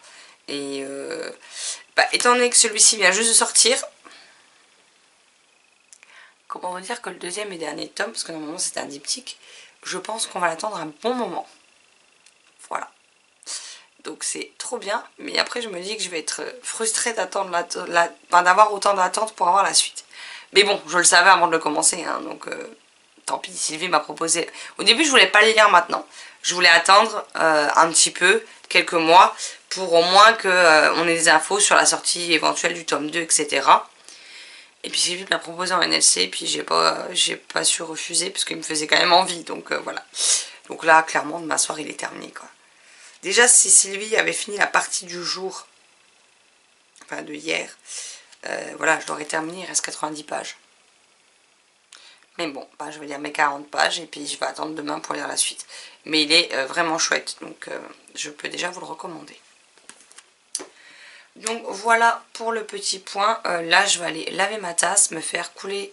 Et étant donné que celui-ci vient juste de sortir, comment vous dire que le deuxième et dernier tome, parce que normalement c'est un diptyque, je pense qu'on va l'attendre un bon moment. Voilà. Donc c'est trop bien, mais après je me dis que je vais être frustrée d'attendre d'avoir autant d'attente pour avoir la suite. Mais bon, je le savais avant de le commencer, hein, donc tant pis, Sylvie m'a proposé... Au début je voulais pas le lire maintenant, je voulais attendre un petit peu, quelques mois, pour au moins qu'on ait des infos sur la sortie éventuelle du tome 2, etc. Et puis Sylvie m'a proposé en NLC, et puis j'ai pas su refuser, parce qu'il me faisait quand même envie, donc voilà. Donc là, clairement, ma soirée, il est terminé, quoi. Déjà, si Sylvie avait fini la partie du jour, enfin de hier, voilà, je l'aurais terminé, il reste 90 pages. Mais bon, bah, je vais lire mes 40 pages et puis je vais attendre demain pour lire la suite. Mais il est vraiment chouette, donc je peux déjà vous le recommander. Donc voilà pour le petit point. Là, je vais aller laver ma tasse, me faire couler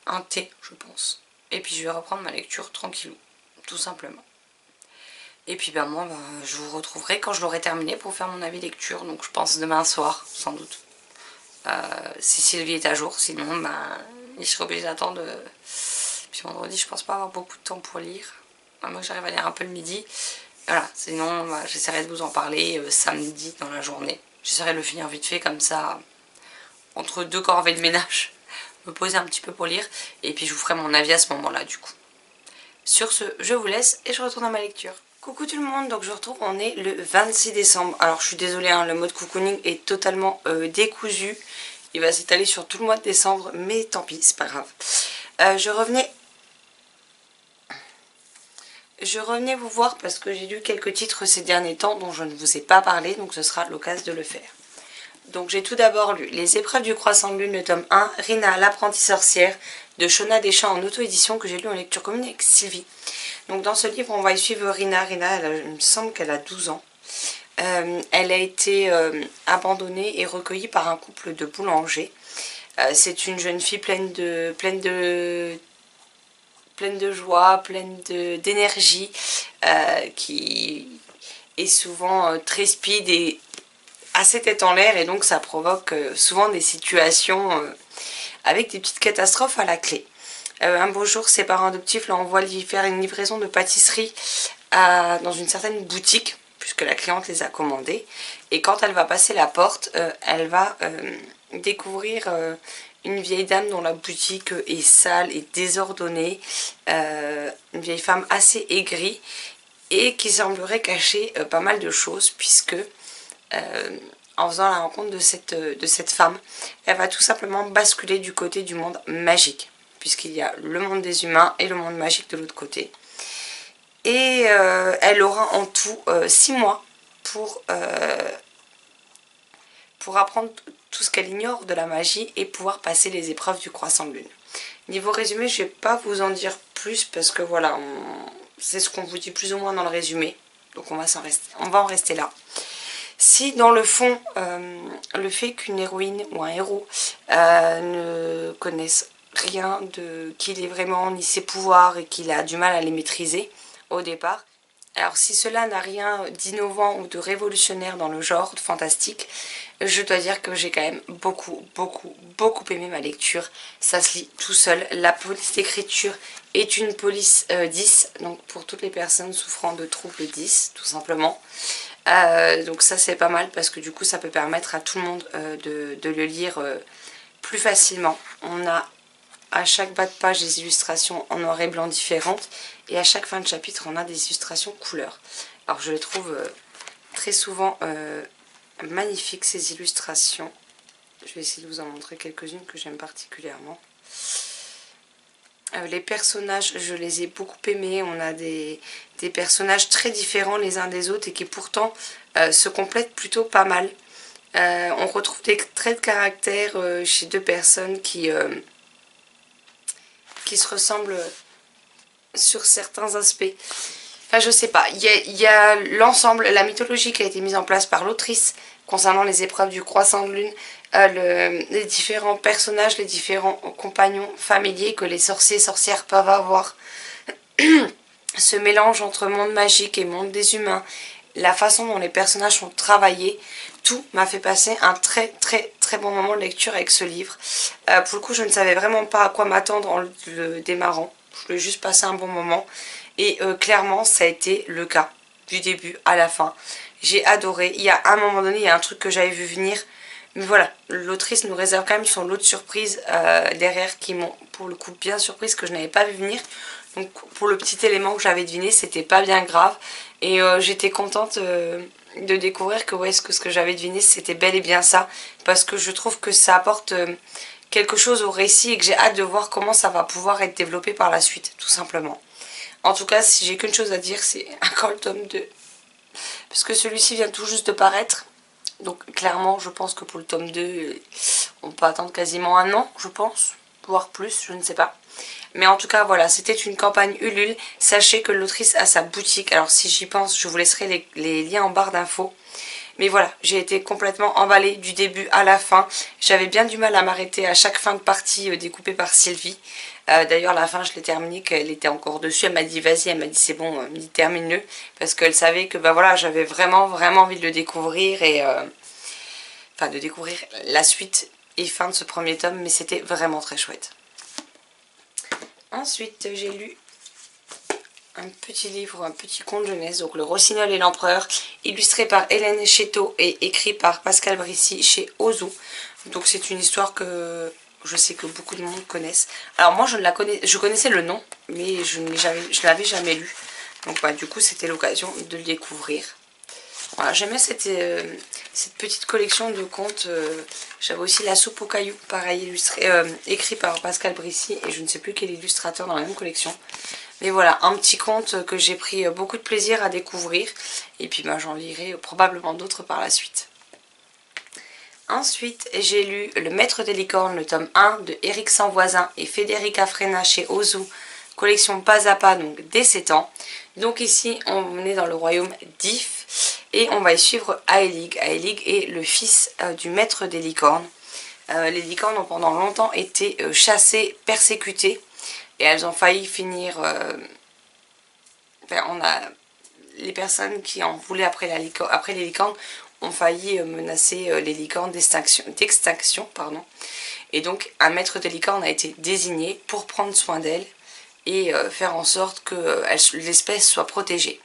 un thé, je pense. Et puis je vais reprendre ma lecture tranquillou, tout simplement. Et puis ben moi, je vous retrouverai quand je l'aurai terminé pour faire mon avis lecture. Donc je pense demain soir, sans doute. Si Sylvie est à jour, sinon ben, je serai obligée d'attendre. Puis vendredi, je pense pas avoir beaucoup de temps pour lire. Moi, j'arrive à lire un peu le midi. Voilà, sinon bah, j'essaierai de vous en parler samedi dans la journée. J'essaierai de le finir vite fait comme ça, entre deux corvées de ménage, me poser un petit peu pour lire. Et puis je vous ferai mon avis à ce moment-là du coup. Sur ce, je vous laisse et je retourne à ma lecture. Coucou tout le monde, donc je retrouve, on est le 26 décembre. Alors je suis désolée, hein, le mode cocooning est totalement décousu. Il va s'étaler sur tout le mois de décembre, mais tant pis, c'est pas grave. Je revenais vous voir parce que j'ai lu quelques titres ces derniers temps dont je ne vous ai pas parlé, donc ce sera l'occasion de le faire. Donc j'ai tout d'abord lu Les épreuves du croissant de lune, le tome 1, Rina, l'apprentie sorcière, de Shona Deschamps en auto-édition, que j'ai lu en lecture commune avec Sylvie. Donc dans ce livre, on va y suivre Rina. Rina, il me semble qu'elle a 12 ans. Elle a été abandonnée et recueillie par un couple de boulangers. C'est une jeune fille pleine de joie, pleine d'énergie, qui est souvent très speed et assez tête en l'air, et donc ça provoque souvent des situations avec des petites catastrophes à la clé. Un beau jour, ses parents adoptifs l'envoient lui faire une livraison de pâtisserie dans une certaine boutique, puisque la cliente les a commandées. Et quand elle va passer la porte, elle va découvrir une vieille dame dont la boutique est sale et désordonnée, une vieille femme assez aigrie et qui semblerait cacher pas mal de choses, puisque en faisant la rencontre de cette femme, elle va tout simplement basculer du côté du monde magique, puisqu'il y a le monde des humains et le monde magique de l'autre côté. Et elle aura en tout 6 mois pour apprendre tout ce qu'elle ignore de la magie et pouvoir passer les épreuves du croissant de lune. Niveau résumé, je ne vais pas vous en dire plus parce que voilà, c'est ce qu'on vous dit plus ou moins dans le résumé. Donc on va en rester là. Si dans le fond, le fait qu'une héroïne ou un héros ne connaisse rien de qui il est vraiment, ni ses pouvoirs, et qu'il a du mal à les maîtriser au départ, alors si cela n'a rien d'innovant ou de révolutionnaire dans le genre fantastique, je dois dire que j'ai quand même beaucoup aimé ma lecture. Ça se lit tout seul. La police d'écriture est une police 10, donc pour toutes les personnes souffrant de troubles 10, tout simplement. Donc ça c'est pas mal parce que du coup ça peut permettre à tout le monde de le lire plus facilement. On a à chaque bas de page des illustrations en noir et blanc différentes et à chaque fin de chapitre on a des illustrations couleurs. Alors je les trouve très souvent magnifiques ces illustrations. Je vais essayer de vous en montrer quelques-unes que j'aime particulièrement. Les personnages, je les ai beaucoup aimés. On a des personnages très différents les uns des autres et qui pourtant se complètent plutôt pas mal. On retrouve des traits de caractère chez deux personnes qui se ressemblent sur certains aspects. Enfin, je sais pas. Il y a l'ensemble, la mythologie qui a été mise en place par l'autrice concernant les épreuves du croissant de lune, les différents personnages, les différents compagnons familiers que les sorciers et sorcières peuvent avoir, ce mélange entre monde magique et monde des humains, la façon dont les personnages sont travaillés, tout m'a fait passer un très bon moment de lecture avec ce livre. Pour le coup, je ne savais vraiment pas à quoi m'attendre en le démarrant. Je voulais juste passer un bon moment. Et clairement, ça a été le cas, du début à la fin. J'ai adoré. Il y a un moment donné, il y a un truc que j'avais vu venir. Mais voilà, l'autrice nous réserve quand même son lot de surprises derrière qui m'ont pour le coup bien surprise que je n'avais pas vu venir. Donc pour le petit élément que j'avais deviné, c'était pas bien grave. Et j'étais contente de découvrir que ouais, ce que j'avais deviné, c'était bel et bien ça. Parce que je trouve que ça apporte quelque chose au récit et que j'ai hâte de voir comment ça va pouvoir être développé par la suite, tout simplement. En tout cas, si j'ai qu'une chose à dire, c'est encore le tome 2. Parce que celui-ci vient tout juste de paraître. Donc clairement, je pense que pour le tome 2, on peut attendre quasiment un an, je pense. Voire plus, je ne sais pas. Mais en tout cas, voilà, c'était une campagne Ulule. Sachez que l'autrice a sa boutique. Alors si j'y pense, je vous laisserai les liens en barre d'infos. Mais voilà, j'ai été complètement emballée du début à la fin. J'avais bien du mal à m'arrêter à chaque fin de partie découpée par Sylvie. D'ailleurs, la fin, je l'ai terminée, qu'elle était encore dessus. Elle m'a dit, vas-y, elle m'a dit, c'est bon, termine-le. Parce qu'elle savait que bah, voilà, j'avais vraiment envie de le découvrir. Et enfin, de découvrir la suite et fin de ce premier tome. Mais c'était vraiment très chouette. Ensuite, j'ai lu un petit livre, un petit conte jeunesse, donc Le Rossignol et l'Empereur, illustré par Hélène Chéteau et écrit par Pascal Brissy chez Ozu. Donc c'est une histoire que je sais que beaucoup de monde connaissent. Alors moi je connaissais le nom, mais je ne l'avais jamais lu. Donc bah, du coup c'était l'occasion de le découvrir. Voilà, j'aimais cette petite collection de contes. J'avais aussi La soupe aux cailloux, pareil, écrit par Pascal Brissy, et je ne sais plus quel illustrateur dans la même collection. Mais voilà, un petit conte que j'ai pris beaucoup de plaisir à découvrir. Et puis bah, j'en lirai probablement d'autres par la suite. Ensuite, j'ai lu Le Maître des licornes, le tome 1 de Éric Sanvoisin et Federica Frena chez Ozu, collection pas à pas, donc dès 7 ans. Donc ici, on est dans le royaume d'If et on va y suivre Aelig. Aelig est le fils du Maître des licornes. Les licornes ont pendant longtemps été chassées, persécutées. Et elles ont failli finir... les personnes qui en voulaient après les licornes ont failli menacer les licornes d'extinction. Et donc un maître des licornes a été désigné pour prendre soin d'elles et faire en sorte que l'espèce soit protégée.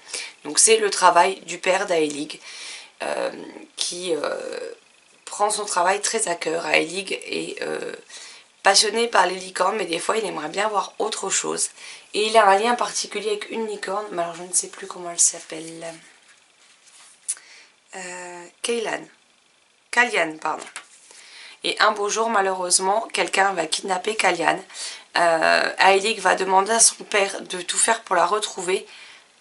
Donc c'est le travail du père d'Aelig qui prend son travail très à cœur. Aelig est passionné par les licornes, mais des fois il aimerait bien voir autre chose. Et il a un lien particulier avec une licorne, mais alors je ne sais plus comment elle s'appelle. Kalian, pardon. Et un beau jour, malheureusement, quelqu'un va kidnapper Kalian. Aelig va demander à son père de tout faire pour la retrouver,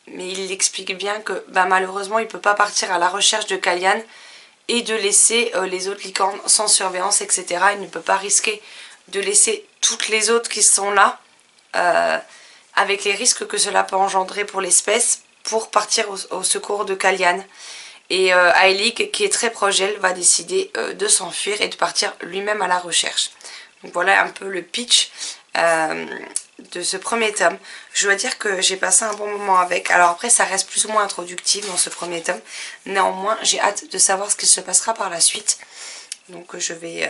mais il explique bien que malheureusement il ne peut pas partir à la recherche de Kalian et de laisser les autres licornes sans surveillance, etc. Il ne peut pas risquer de laisser toutes les autres qui sont là, avec les risques que cela peut engendrer pour l'espèce, pour partir au secours de Kalian. Et Aelig, qui est très proche d'elle, va décider de s'enfuir et de partir lui-même à la recherche. Donc voilà un peu le pitch de ce premier tome. Je dois dire que j'ai passé un bon moment avec. Alors après, ça reste plus ou moins introductif dans ce premier tome. Néanmoins, j'ai hâte de savoir ce qu'il se passera par la suite. Donc je vais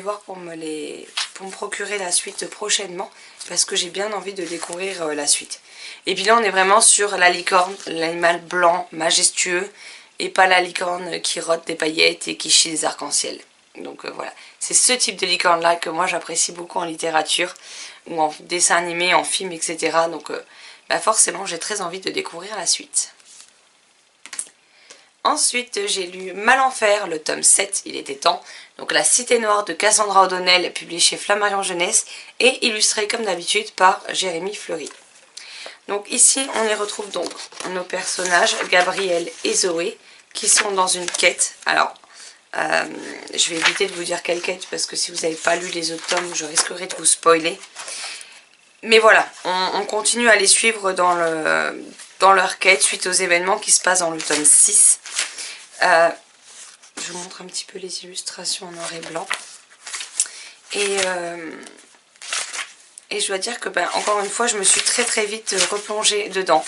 voir pour me procurer la suite prochainement, parce que j'ai bien envie de découvrir la suite. Et puis là, on est vraiment sur la licorne, l'animal blanc, majestueux, et pas la licorne qui rote des paillettes et qui chie des arcs-en-ciel. Donc voilà, c'est ce type de licorne là que moi j'apprécie beaucoup en littérature, ou en dessin animé, en film, etc. Donc forcément, j'ai très envie de découvrir la suite. Ensuite, j'ai lu Malenfer, le tome 7, il était temps. Donc La Cité Noire de Cassandra O'Donnell, publié chez Flammarion Jeunesse et illustré comme d'habitude par Jérémy Fleury. Donc ici, on y retrouve donc nos personnages, Gabriel et Zoé, qui sont dans une quête. Alors, je vais éviter de vous dire quelle quête, parce que si vous n'avez pas lu les autres tomes, je risquerais de vous spoiler. Mais voilà, on continue à les suivre dans leur quête suite aux événements qui se passent dans le tome 6. Je vous montre un petit peu les illustrations en noir et blanc. Et je dois dire que, encore une fois, je me suis très vite replongée dedans.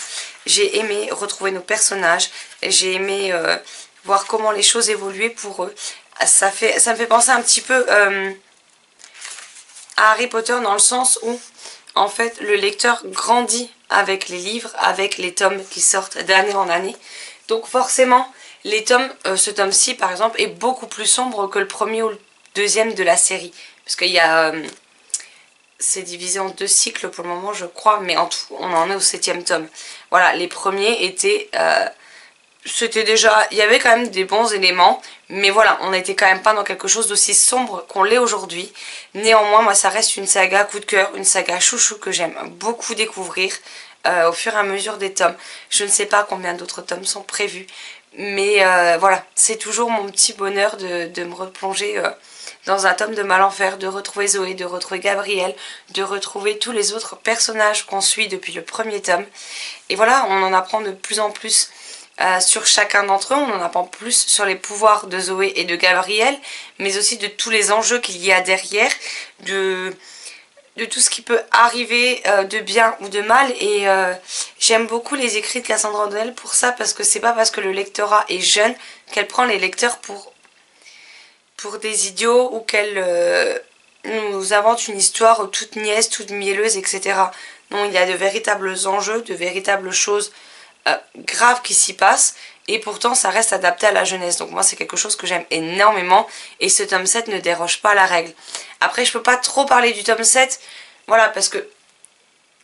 J'ai aimé retrouver nos personnages. J'ai aimé voir comment les choses évoluaient pour eux. Ça me fait penser un petit peu à Harry Potter, dans le sens où, en fait, le lecteur grandit avec les livres, avec les tomes qui sortent d'année en année. Donc forcément, les tomes, ce tome-ci par exemple, est beaucoup plus sombre que le premier ou le deuxième de la série. Parce qu'il y a... c'est divisé en 2 cycles pour le moment, je crois, mais en tout, on en est au 7e tome. Voilà, les premiers étaient... c'était déjà... Il y avait quand même des bons éléments, mais voilà, on n'était quand même pas dans quelque chose d'aussi sombre qu'on l'est aujourd'hui. Néanmoins, moi, ça reste une saga coup de cœur, une saga chouchou que j'aime beaucoup découvrir au fur et à mesure des tomes. Je ne sais pas combien d'autres tomes sont prévus, mais voilà, c'est toujours mon petit bonheur de me replonger dans un tome de Malenfer, de retrouver Zoé, de retrouver Gabriel, de retrouver tous les autres personnages qu'on suit depuis le premier tome. Et voilà, on en apprend de plus en plus sur chacun d'entre eux, on en apprend plus sur les pouvoirs de Zoé et de Gabriel, mais aussi de tous les enjeux qu'il y a derrière, de tout ce qui peut arriver de bien ou de mal. Et j'aime beaucoup les écrits de Cassandra O'Donnell pour ça, parce que c'est pas parce que le lectorat est jeune qu'elle prend les lecteurs pour des idiots, ou qu'elle nous invente une histoire toute niaise, toute mielleuse, etc. Non, il y a de véritables enjeux, de véritables choses graves qui s'y passent, et pourtant ça reste adapté à la jeunesse. Donc moi, c'est quelque chose que j'aime énormément, et ce tome 7 ne déroge pas à la règle. Après, je peux pas trop parler du tome 7, voilà, parce que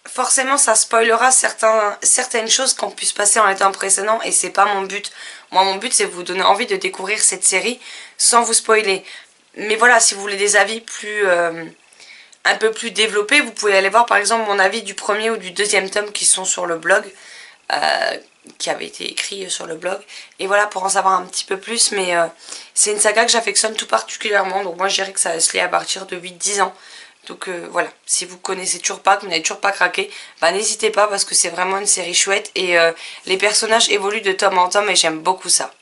forcément ça spoilera certaines choses qu'on puisse passer dans les tomes précédents, et c'est pas mon but. Moi, mon but, c'est de vous donner envie de découvrir cette série sans vous spoiler. Mais voilà, si vous voulez des avis un peu plus développés, vous pouvez aller voir par exemple mon avis du premier ou du deuxième tome qui sont sur le blog, qui avait été écrit sur le blog. Et voilà, pour en savoir un petit peu plus. Mais c'est une saga que j'affectionne tout particulièrement, donc moi je dirais que ça se lit à partir de 8-10 ans. Donc voilà, si vous connaissez toujours pas, que vous n'avez toujours pas craqué, n'hésitez pas, parce que c'est vraiment une série chouette, et les personnages évoluent de tome en tome, et j'aime beaucoup ça.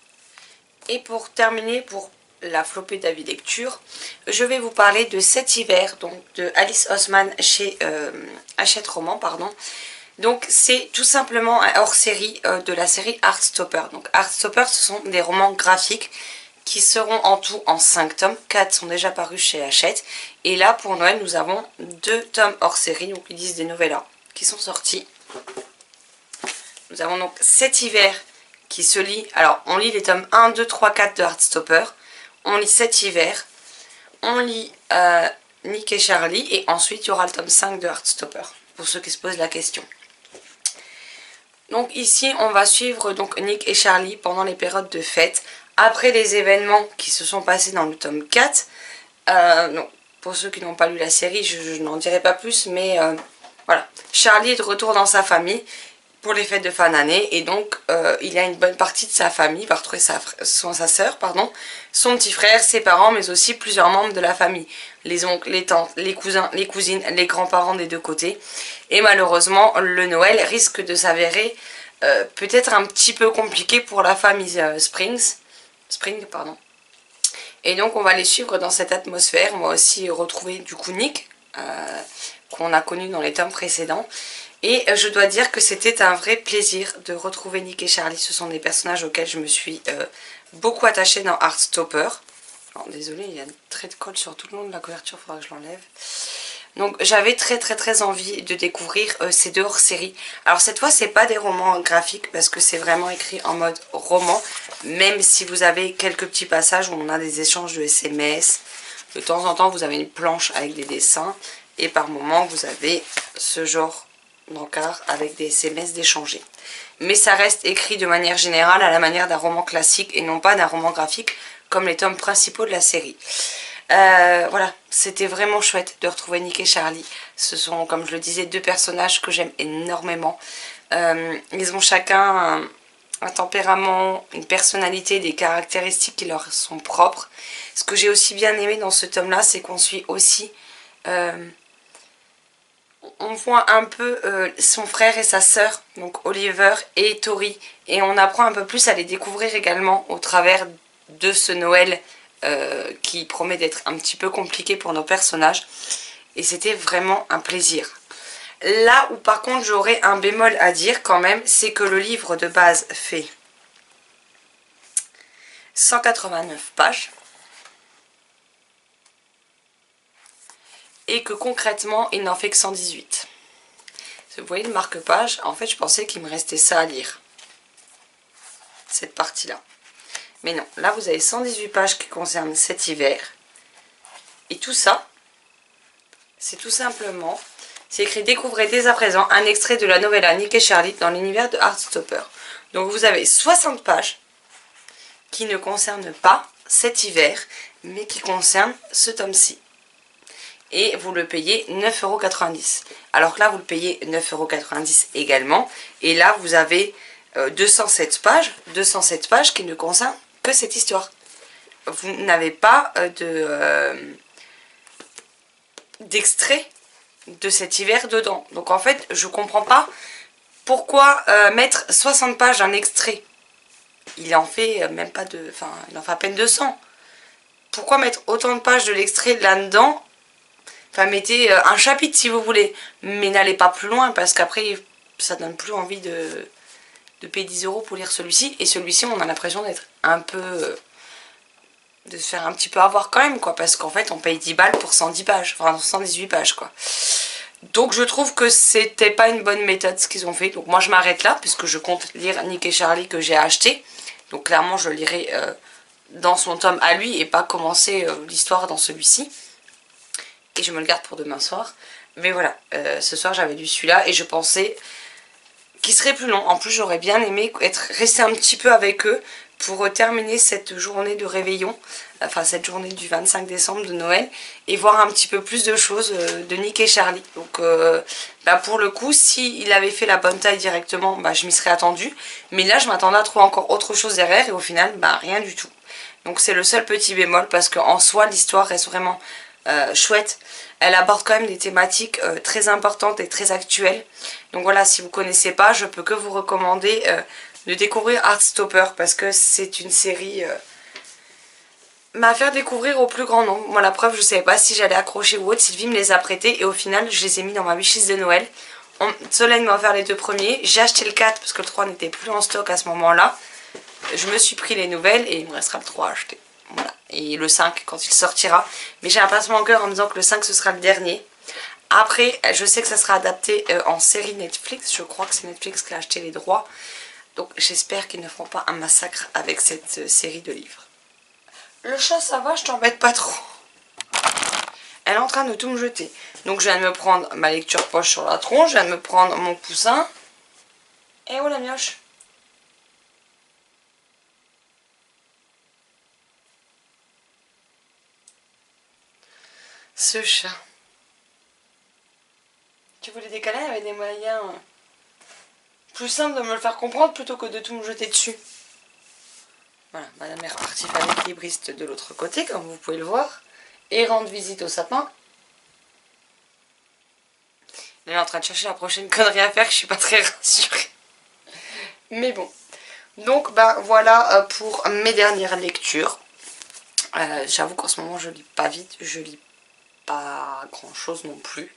Et pour terminer, pour la flopée d'avis lecture, je vais vous parler de Cet hiver, donc de Alice Oseman chez Hachette Roman, pardon. Donc c'est tout simplement un hors-série de la série Heartstopper. Donc Heartstopper, ce sont des romans graphiques qui seront en tout en 5 tomes. 4 sont déjà parus chez Hachette. Et là, pour Noël, nous avons 2 tomes hors série, donc ils disent des novellas, qui sont sortis. Nous avons donc Cet hiver qui se lit. Alors, on lit les tomes 1, 2, 3, 4 de Heartstopper. On lit Cet hiver. On lit Nick et Charlie. Et ensuite, il y aura le tome 5 de Heartstopper, pour ceux qui se posent la question. Donc ici, on va suivre donc Nick et Charlie pendant les périodes de fête. Après les événements qui se sont passés dans le tome 4. Donc, pour ceux qui n'ont pas lu la série, je n'en dirai pas plus. Mais voilà, Charlie est de retour dans sa famille pour les fêtes de fin d'année. Et donc, il a une bonne partie de sa famille. Il va retrouver sa sœur, pardon, son petit frère, ses parents, mais aussi plusieurs membres de la famille. Les oncles, les tantes, les cousins, les cousines, les grands-parents des deux côtés. Et malheureusement, le Noël risque de s'avérer peut-être un petit peu compliqué pour la famille Spring. Et donc, on va les suivre dans cette atmosphère. On va aussi retrouver du coup Nick, qu'on a connu dans les tomes précédents. Et je dois dire que c'était un vrai plaisir de retrouver Nick et Charlie. Ce sont des personnages auxquels je me suis beaucoup attachée dans Heartstopper. Désolée, il y a un trait de colle sur tout le long de la couverture, il faudra que je l'enlève. Donc j'avais très envie de découvrir ces 2 hors-série. Alors cette fois, c'est pas des romans graphiques parce que c'est vraiment écrit en mode roman. Même si vous avez quelques petits passages où on a des échanges de SMS. De temps en temps, vous avez une planche avec des dessins. Et par moments, vous avez ce genre d'encart avec des SMS d'échanger. Mais ça reste écrit de manière générale à la manière d'un roman classique et non pas d'un roman graphique comme les tomes principaux de la série. Voilà, c'était vraiment chouette de retrouver Nick et Charlie. Ce sont, comme je le disais, 2 personnages que j'aime énormément. Ils ont chacun un tempérament, une personnalité, des caractéristiques qui leur sont propres. Ce que j'ai aussi bien aimé dans ce tome-là, c'est qu'on suit aussi... on voit un peu son frère et sa sœur, donc Oliver et Tori. Et on apprend un peu plus à les découvrir également au travers de ce Noël qui promet d'être un petit peu compliqué pour nos personnages. Et c'était vraiment un plaisir. Là où par contre j'aurais un bémol à dire quand même, c'est que le livre de base fait 189 pages. Et que concrètement il n'en fait que 118. Vous voyez le marque-page, en fait je pensais qu'il me restait ça à lire. Cette partie-là. Mais non, là vous avez 118 pages qui concernent cet hiver. Et tout ça, c'est tout simplement, c'est écrit « Découvrez dès à présent un extrait de la novella Nick et Charlie dans l'univers de Heartstopper ». Donc vous avez 60 pages qui ne concernent pas cet hiver, mais qui concernent ce tome-ci. Et vous le payez 9,90 €. Alors que là, vous le payez 9,90 € également. Et là, vous avez 207 pages qui ne concernent que cette histoire. Vous n'avez pas d'extrait de cet hiver dedans. Donc en fait, je ne comprends pas pourquoi mettre 60 pages d'un extrait. Il en fait même pas de... Enfin, il en fait à peine 200. Pourquoi mettre autant de pages de l'extrait là-dedans? Enfin, mettez un chapitre si vous voulez, mais n'allez pas plus loin parce qu'après, ça donne plus envie de payer 10 € pour lire celui-ci. Et celui-ci, on a l'impression d'être un peu... de se faire un petit peu avoir quand même, quoi. Parce qu'en fait, on paye 10 balles pour 110 pages, enfin 118 pages, quoi. Donc, je trouve que c'était pas une bonne méthode ce qu'ils ont fait. Donc, moi, je m'arrête là puisque je compte lire Nick et Charlie que j'ai acheté. Donc, clairement, je lirai dans son tome à lui et pas commencer l'histoire dans celui-ci. Et je me le garde pour demain soir. Mais voilà, ce soir j'avais lu celui-là et je pensais qu'il serait plus long. En plus j'aurais bien aimé rester un petit peu avec eux pour terminer cette journée de réveillon. Enfin cette journée du 25 décembre de Noël. Et voir un petit peu plus de choses de Nick et Charlie. Donc pour le coup, s'il avait fait la bonne taille directement, je m'y serais attendue. Mais là je m'attendais à trouver encore autre chose derrière et au final rien du tout. Donc c'est le seul petit bémol parce qu'en soi l'histoire reste vraiment... chouette. Elle aborde quand même des thématiques très importantes et très actuelles. Donc voilà, si vous connaissez pas, je peux que vous recommander de découvrir Heartstopper parce que c'est une série à faire découvrir au plus grand nombre. Moi la preuve, je savais pas si j'allais accrocher ou autre. Sylvie me les a prêtés et au final je les ai mis dans ma wishlist de Noël. Solène m'a offert les 2 premiers. J'ai acheté le 4 parce que le 3 n'était plus en stock à ce moment là. Je me suis pris les nouvelles et il me restera le 3 à acheter. et le 5 quand il sortira. Mais j'ai un pincement au cœur en me disant que le 5 ce sera le dernier. Après, je sais que ça sera adapté en série Netflix. Je crois que c'est Netflix qui a acheté les droits. Donc j'espère qu'ils ne feront pas un massacre avec cette série de livres. Le chat, ça va, je t'embête pas trop. Elle est en train de tout me jeter. Donc je viens de me prendre ma lecture poche sur la tronche. Je viens de me prendre mon coussin. Et où la mioche? Ce chat. Tu voulais décaler avec des moyens plus simples de me le faire comprendre plutôt que de tout me jeter dessus. Voilà, madame est repartie faire l'équilibriste de l'autre côté, comme vous pouvez le voir. Et rendre visite au sapin. Elle est en train de chercher la prochaine connerie à faire, que je suis pas très rassurée. Mais bon. Donc, ben voilà pour mes dernières lectures. J'avoue qu'en ce moment, je lis pas vite. Je lis pas grand chose non plus.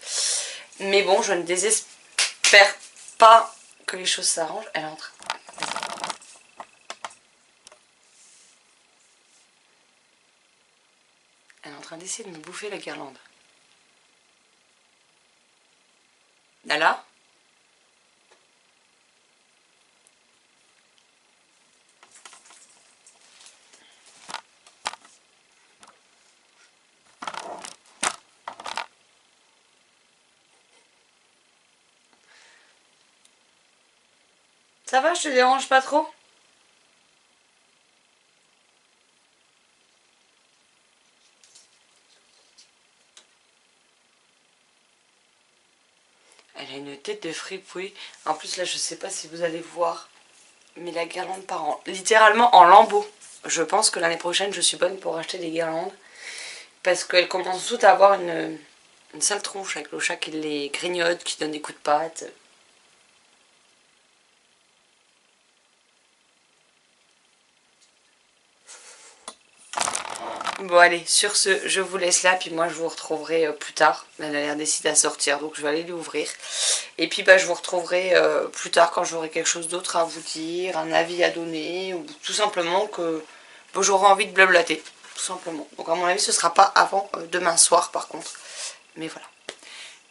Mais bon, je ne désespère pas que les choses s'arrangent. Elle est en train. Elle est en train d'essayer de me bouffer la guirlande. Nala ? Ça va, je te dérange pas trop? Elle a une tête de fripouille. En plus, là, je sais pas si vous allez voir, mais la guirlande part littéralement en lambeaux. Je pense que l'année prochaine, je suis bonne pour acheter des guirlandes. Parce qu'elles commencent toutes à avoir une sale tronche avec le chat qui les grignote, qui donne des coups de patte. Bon allez, sur ce, je vous laisse là, puis moi je vous retrouverai plus tard. Elle a l'air décidée à sortir, donc je vais aller l'ouvrir. Et puis bah, je vous retrouverai plus tard quand j'aurai quelque chose d'autre à vous dire, un avis à donner, ou tout simplement que bon, j'aurai envie de blablater, tout simplement. Donc à mon avis ce sera pas avant demain soir par contre, mais voilà.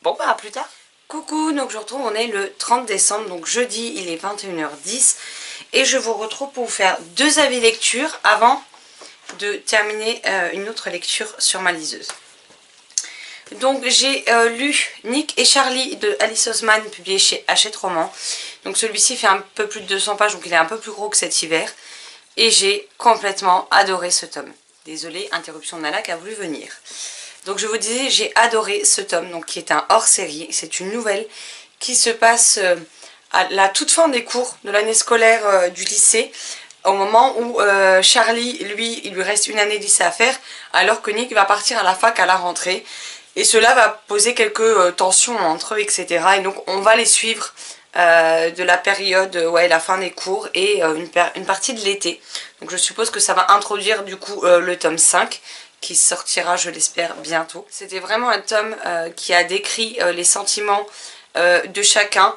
Bon bah à plus tard. Coucou, donc je vous retrouve, on est le 30 décembre, donc jeudi, il est 21h10. Et je vous retrouve pour vous faire 2 avis lecture avant de terminer une autre lecture sur ma liseuse. Donc j'ai lu Nick et Charlie de Alice Oseman, publié chez Hachette Roman. Donc celui-ci fait un peu plus de 200 pages, donc il est un peu plus gros que cet hiver. Et j'ai complètement adoré ce tome. Désolée, interruption de Nala qui a voulu venir. Donc je vous disais, j'ai adoré ce tome, donc qui est un hors-série. C'est une nouvelle qui se passe à la toute fin des cours de l'année scolaire du lycée, au moment où Charlie, lui, il lui reste une année de lycée à faire, alors que Nick va partir à la fac à la rentrée. Et cela va poser quelques tensions entre eux, etc. Et donc on va les suivre de la période, ouais, la fin des cours et une partie de l'été. Donc je suppose que ça va introduire du coup le tome 5 qui sortira, je l'espère, bientôt. C'était vraiment un tome qui a décrit les sentiments de chacun,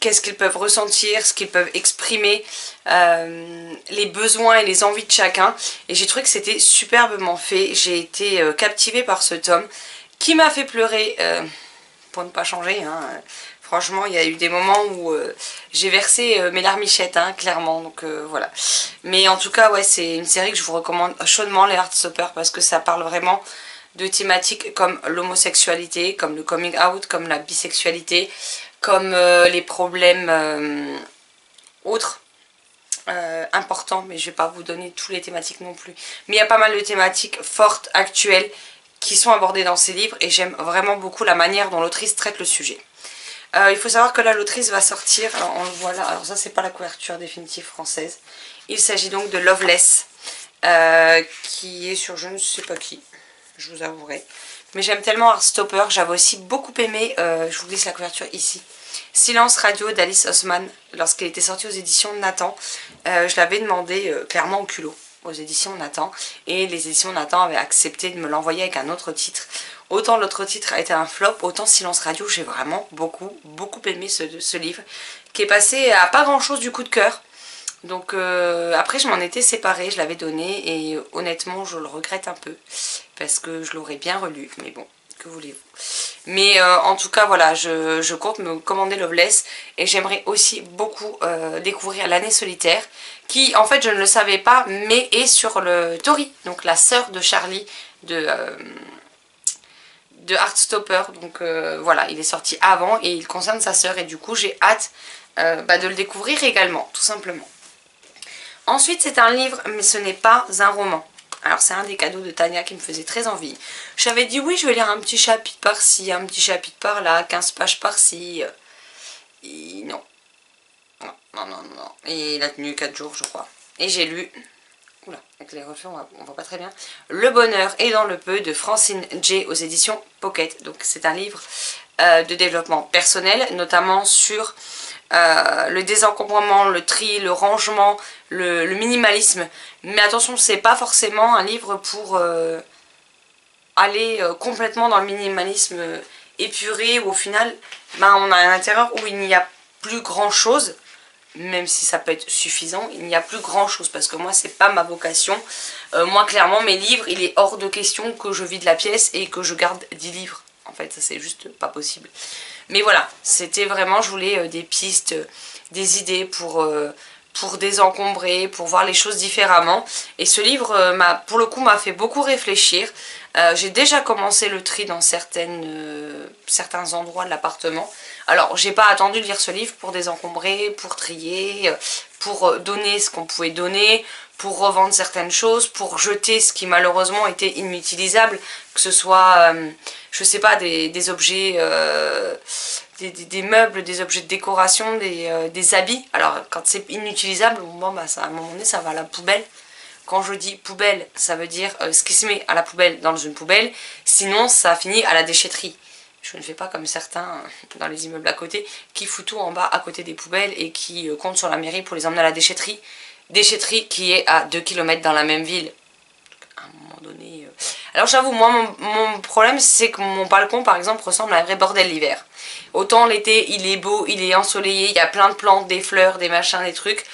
qu'est-ce qu'ils peuvent ressentir, ce qu'ils peuvent exprimer, les besoins et les envies de chacun. Et j'ai trouvé que c'était superbement fait. J'ai été captivée par ce tome qui m'a fait pleurer, pour ne pas changer, hein. Franchement, il y a eu des moments où j'ai versé mes larmichettes, hein, clairement, donc voilà. Mais en tout cas, ouais, c'est une série que je vous recommande chaudement, les Heartstoppers, parce que ça parle vraiment de thématiques comme l'homosexualité, comme le coming out, comme la bisexualité, comme les problèmes autres importants, mais je ne vais pas vous donner toutes les thématiques non plus. Mais il y a pas mal de thématiques fortes, actuelles, qui sont abordées dans ces livres, et j'aime vraiment beaucoup la manière dont l'autrice traite le sujet. Il faut savoir que là l'autrice va sortir, alors on le voit là, alors ça c'est pas la couverture définitive française, il s'agit donc de Loveless, qui est sur je ne sais pas qui, je vous avouerai, mais j'aime tellement Heartstopper. J'avais aussi beaucoup aimé, je vous glisse la couverture ici, Silence Radio d'Alice Oseman, lorsqu'elle était sortie aux éditions Nathan. Je l'avais demandé clairement au culot aux éditions Nathan, et les éditions Nathan avaient accepté de me l'envoyer avec un autre titre. Autant l'autre titre a été un flop, autant Silence Radio, j'ai vraiment beaucoup aimé ce livre, qui est passé à pas grand chose du coup de cœur. Donc après je m'en étais séparée, je l'avais donné et honnêtement je le regrette un peu parce que je l'aurais bien relu, mais bon, que voulez-vous. Mais en tout cas voilà, je compte me commander Loveless et j'aimerais aussi beaucoup découvrir L'année solitaire qui en fait je ne le savais pas mais est sur le Tori, donc la sœur de Charlie de Heartstopper, donc voilà, il est sorti avant et il concerne sa sœur et du coup j'ai hâte de le découvrir également, tout simplement. Ensuite c'est un livre mais ce n'est pas un roman. Alors c'est un des cadeaux de Tania qui me faisait très envie. J'avais dit oui je vais lire un petit chapitre par-ci, un petit chapitre par-là, 15 pages par-ci. Et non. Non. Et il a tenu 4 jours je crois. Et j'ai lu, oula, avec les reflets on voit pas très bien, Le bonheur est dans le peu de Francine J aux éditions Pocket. Donc c'est un livre de développement personnel, notamment sur le désencombrement, le tri, le rangement, le minimalisme. Mais attention, c'est pas forcément un livre pour aller complètement dans le minimalisme épuré, où au final, on a un intérieur où il n'y a plus grand chose, même si ça peut être suffisant, il n'y a plus grand chose, parce que moi c'est pas ma vocation. Moi clairement mes livres, il est hors de question que je vide la pièce et que je garde 10 livres. En fait, ça c'est juste pas possible. Mais voilà, c'était vraiment, je voulais des pistes, des idées pour désencombrer, pour voir les choses différemment. Et ce livre, pour le coup, m'a fait beaucoup réfléchir. J'ai déjà commencé le tri dans certains endroits de l'appartement. Alors, j'ai pas attendu de lire ce livre pour désencombrer, pour trier, pour donner ce qu'on pouvait donner, pour revendre certaines choses, pour jeter ce qui malheureusement était inutilisable, que ce soit, je sais pas, des objets, des meubles, des objets de décoration, des habits. Alors quand c'est inutilisable, bon, ça, à un moment donné ça va à la poubelle. Quand je dis poubelle, ça veut dire ce qui se met à la poubelle dans une poubelle, sinon ça finit à la déchetterie. Je ne fais pas comme certains dans les immeubles à côté qui foutent tout en bas à côté des poubelles et qui comptent sur la mairie pour les emmener à la déchetterie. Déchetterie qui est à 2 km dans la même ville. À un moment donné... Alors j'avoue, moi mon problème c'est que mon balcon par exemple ressemble à un vrai bordel l'hiver. Autant l'été il est beau, il est ensoleillé, il y a plein de plantes, des fleurs, des machins, des trucs.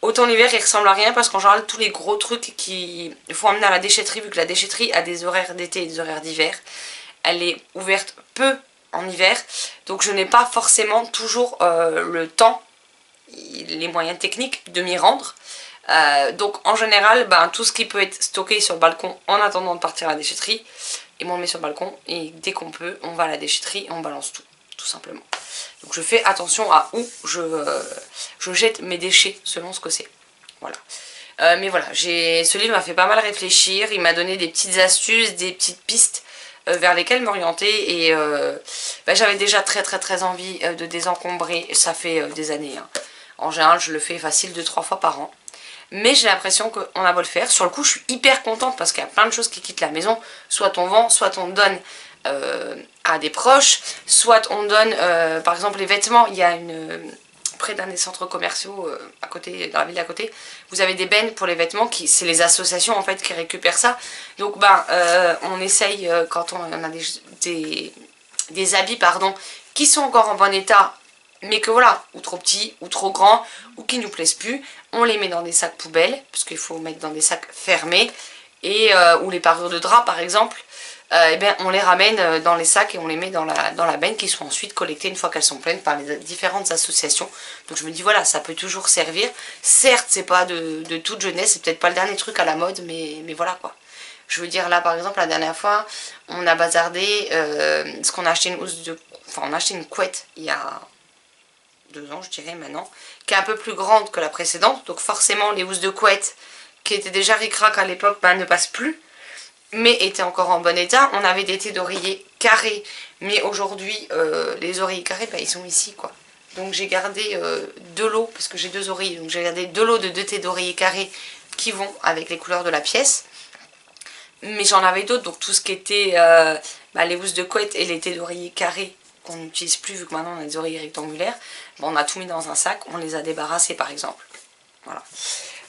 Autant l'hiver il ressemble à rien parce qu'en général tous les gros trucs qu'il faut emmener à la déchetterie, vu que la déchetterie a des horaires d'été et des horaires d'hiver, elle est ouverte peu en hiver, donc je n'ai pas forcément toujours le temps, les moyens techniques de m'y rendre. Donc en général, tout ce qui peut être stocké sur le balcon en attendant de partir à la déchetterie, et moi on le met sur le balcon, et dès qu'on peut, on va à la déchetterie et on balance tout simplement. Donc je fais attention à où je jette mes déchets selon ce que c'est. Voilà. Mais voilà, ce livre m'a fait pas mal réfléchir, il m'a donné des petites astuces, des petites pistes vers lesquelles m'orienter et j'avais déjà très envie de désencombrer, ça fait des années. Hein. En général je le fais facile 2-3 fois par an. Mais j'ai l'impression qu'on a beau le faire. Sur le coup je suis hyper contente parce qu'il y a plein de choses qui quittent la maison. Soit on vend, soit on donne à des proches, soit on donne par exemple les vêtements. Il y a près d'un des centres commerciaux à côté, dans la ville d'à côté, vous avez des bennes pour les vêtements, c'est les associations en fait qui récupèrent ça. Donc on essaye quand on a des habits qui sont encore en bon état, mais que voilà, ou trop petits, ou trop grands, ou qui nous plaisent plus, on les met dans des sacs poubelles, parce qu'il faut mettre dans des sacs fermés, et ou les parures de drap par exemple, on les ramène dans les sacs et on les met dans la benne qui sont ensuite collectées une fois qu'elles sont pleines par les différentes associations. Donc je me dis voilà, ça peut toujours servir. Certes, c'est pas de toute jeunesse, c'est peut-être pas le dernier truc à la mode, mais voilà quoi. Je veux dire là par exemple la dernière fois, on a bazardé ce qu'on a acheté on a acheté une couette il y a 2 ans je dirais maintenant, qui est un peu plus grande que la précédente. Donc forcément les housses de couette qui étaient déjà ric-rac à l'époque ne passent plus, mais étaient encore en bon état. On avait des thés d'oreiller carrés, mais aujourd'hui les oreillers carrés ils sont ici quoi. Donc j'ai gardé de l'eau, parce que j'ai 2 oreillers, donc j'ai gardé de l'eau de 2 thés d'oreiller carrés qui vont avec les couleurs de la pièce. Mais j'en avais d'autres, donc tout ce qui était les housses de couette et les thés d'oreiller carrés qu'on n'utilise plus vu que maintenant on a des oreillers rectangulaires, on a tout mis dans un sac, on les a débarrassés par exemple. Voilà.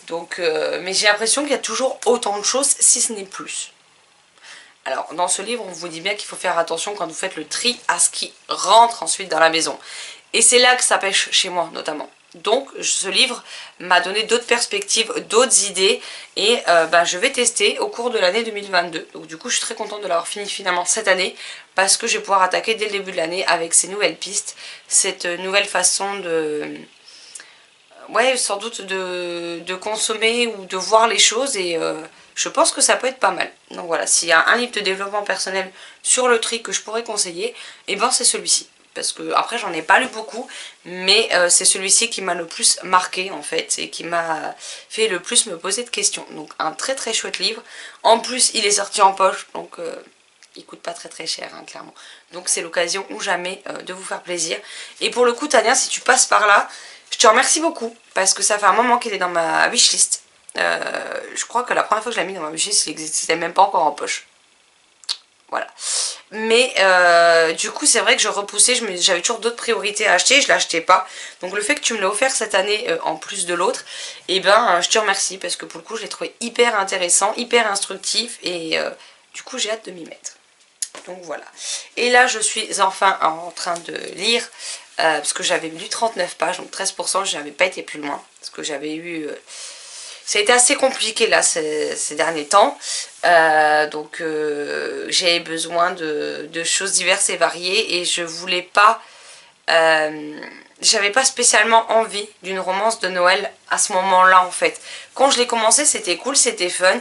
Donc, mais j'ai l'impression qu'il y a toujours autant de choses, si ce n'est plus. Alors dans ce livre on vous dit bien qu'il faut faire attention quand vous faites le tri à ce qui rentre ensuite dans la maison. Et c'est là que ça pêche chez moi notamment. Donc ce livre m'a donné d'autres perspectives, d'autres idées et je vais tester au cours de l'année 2022. Donc du coup je suis très contente de l'avoir fini finalement cette année parce que je vais pouvoir attaquer dès le début de l'année avec ces nouvelles pistes, cette nouvelle façon de... Ouais, sans doute de consommer ou de voir les choses et je pense que ça peut être pas mal. Donc voilà, s'il y a un livre de développement personnel sur le tri que je pourrais conseiller, et ben c'est celui-ci. Parce que après j'en ai pas lu beaucoup, mais c'est celui-ci qui m'a le plus marqué en fait et qui m'a fait le plus me poser de questions. Donc un très très chouette livre. En plus il est sorti en poche, donc il coûte pas très très cher hein, clairement. Donc c'est l'occasion ou jamais de vous faire plaisir. Et pour le coup Tania, si tu passes par là, je te remercie beaucoup parce que ça fait un moment qu'il est dans ma wishlist. Je crois que la première fois que je l'ai mis dans ma wishlist, il n'existait même pas encore en poche. Voilà. Mais du coup c'est vrai que je repoussais, j'avais toujours d'autres priorités à acheter, je ne l'achetais pas. Donc le fait que tu me l'as offert cette année en plus de l'autre, et je te remercie parce que pour le coup je l'ai trouvé hyper intéressant, hyper instructif et du coup j'ai hâte de m'y mettre. Donc voilà. Et là je suis enfin en train de lire parce que j'avais lu 39 pages, donc 13%, je n'avais pas été plus loin parce que j'avais eu... ça a été assez compliqué là ces derniers temps, donc j'ai besoin de choses diverses et variées et je voulais pas, j'avais pas spécialement envie d'une romance de Noël à ce moment-là en fait. Quand je l'ai commencé c'était cool, c'était fun.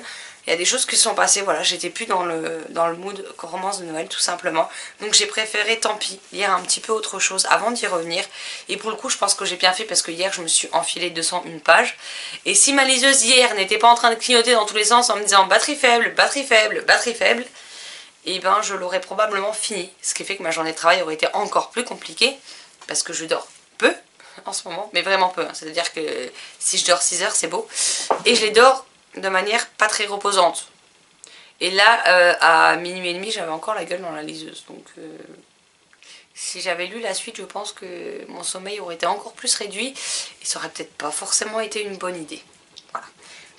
Il y a des choses qui sont passées, voilà, j'étais plus dans le mood romance de Noël tout simplement. Donc j'ai préféré, tant pis, lire un petit peu autre chose avant d'y revenir. Et pour le coup, je pense que j'ai bien fait parce que hier, je me suis enfilé 201 pages. Et si ma liseuse hier n'était pas en train de clignoter dans tous les sens en me disant batterie faible, batterie faible, batterie faible, et ben je l'aurais probablement fini. Ce qui fait que ma journée de travail aurait été encore plus compliquée parce que je dors peu en ce moment, mais vraiment peu. Hein. C'est-à-dire que si je dors 6 heures, c'est beau. Et je les dors de manière pas très reposante. Et là, à minuit et demi, j'avais encore la gueule dans la liseuse. Donc, si j'avais lu la suite, je pense que mon sommeil aurait été encore plus réduit. Et ça aurait peut-être pas forcément été une bonne idée. Voilà.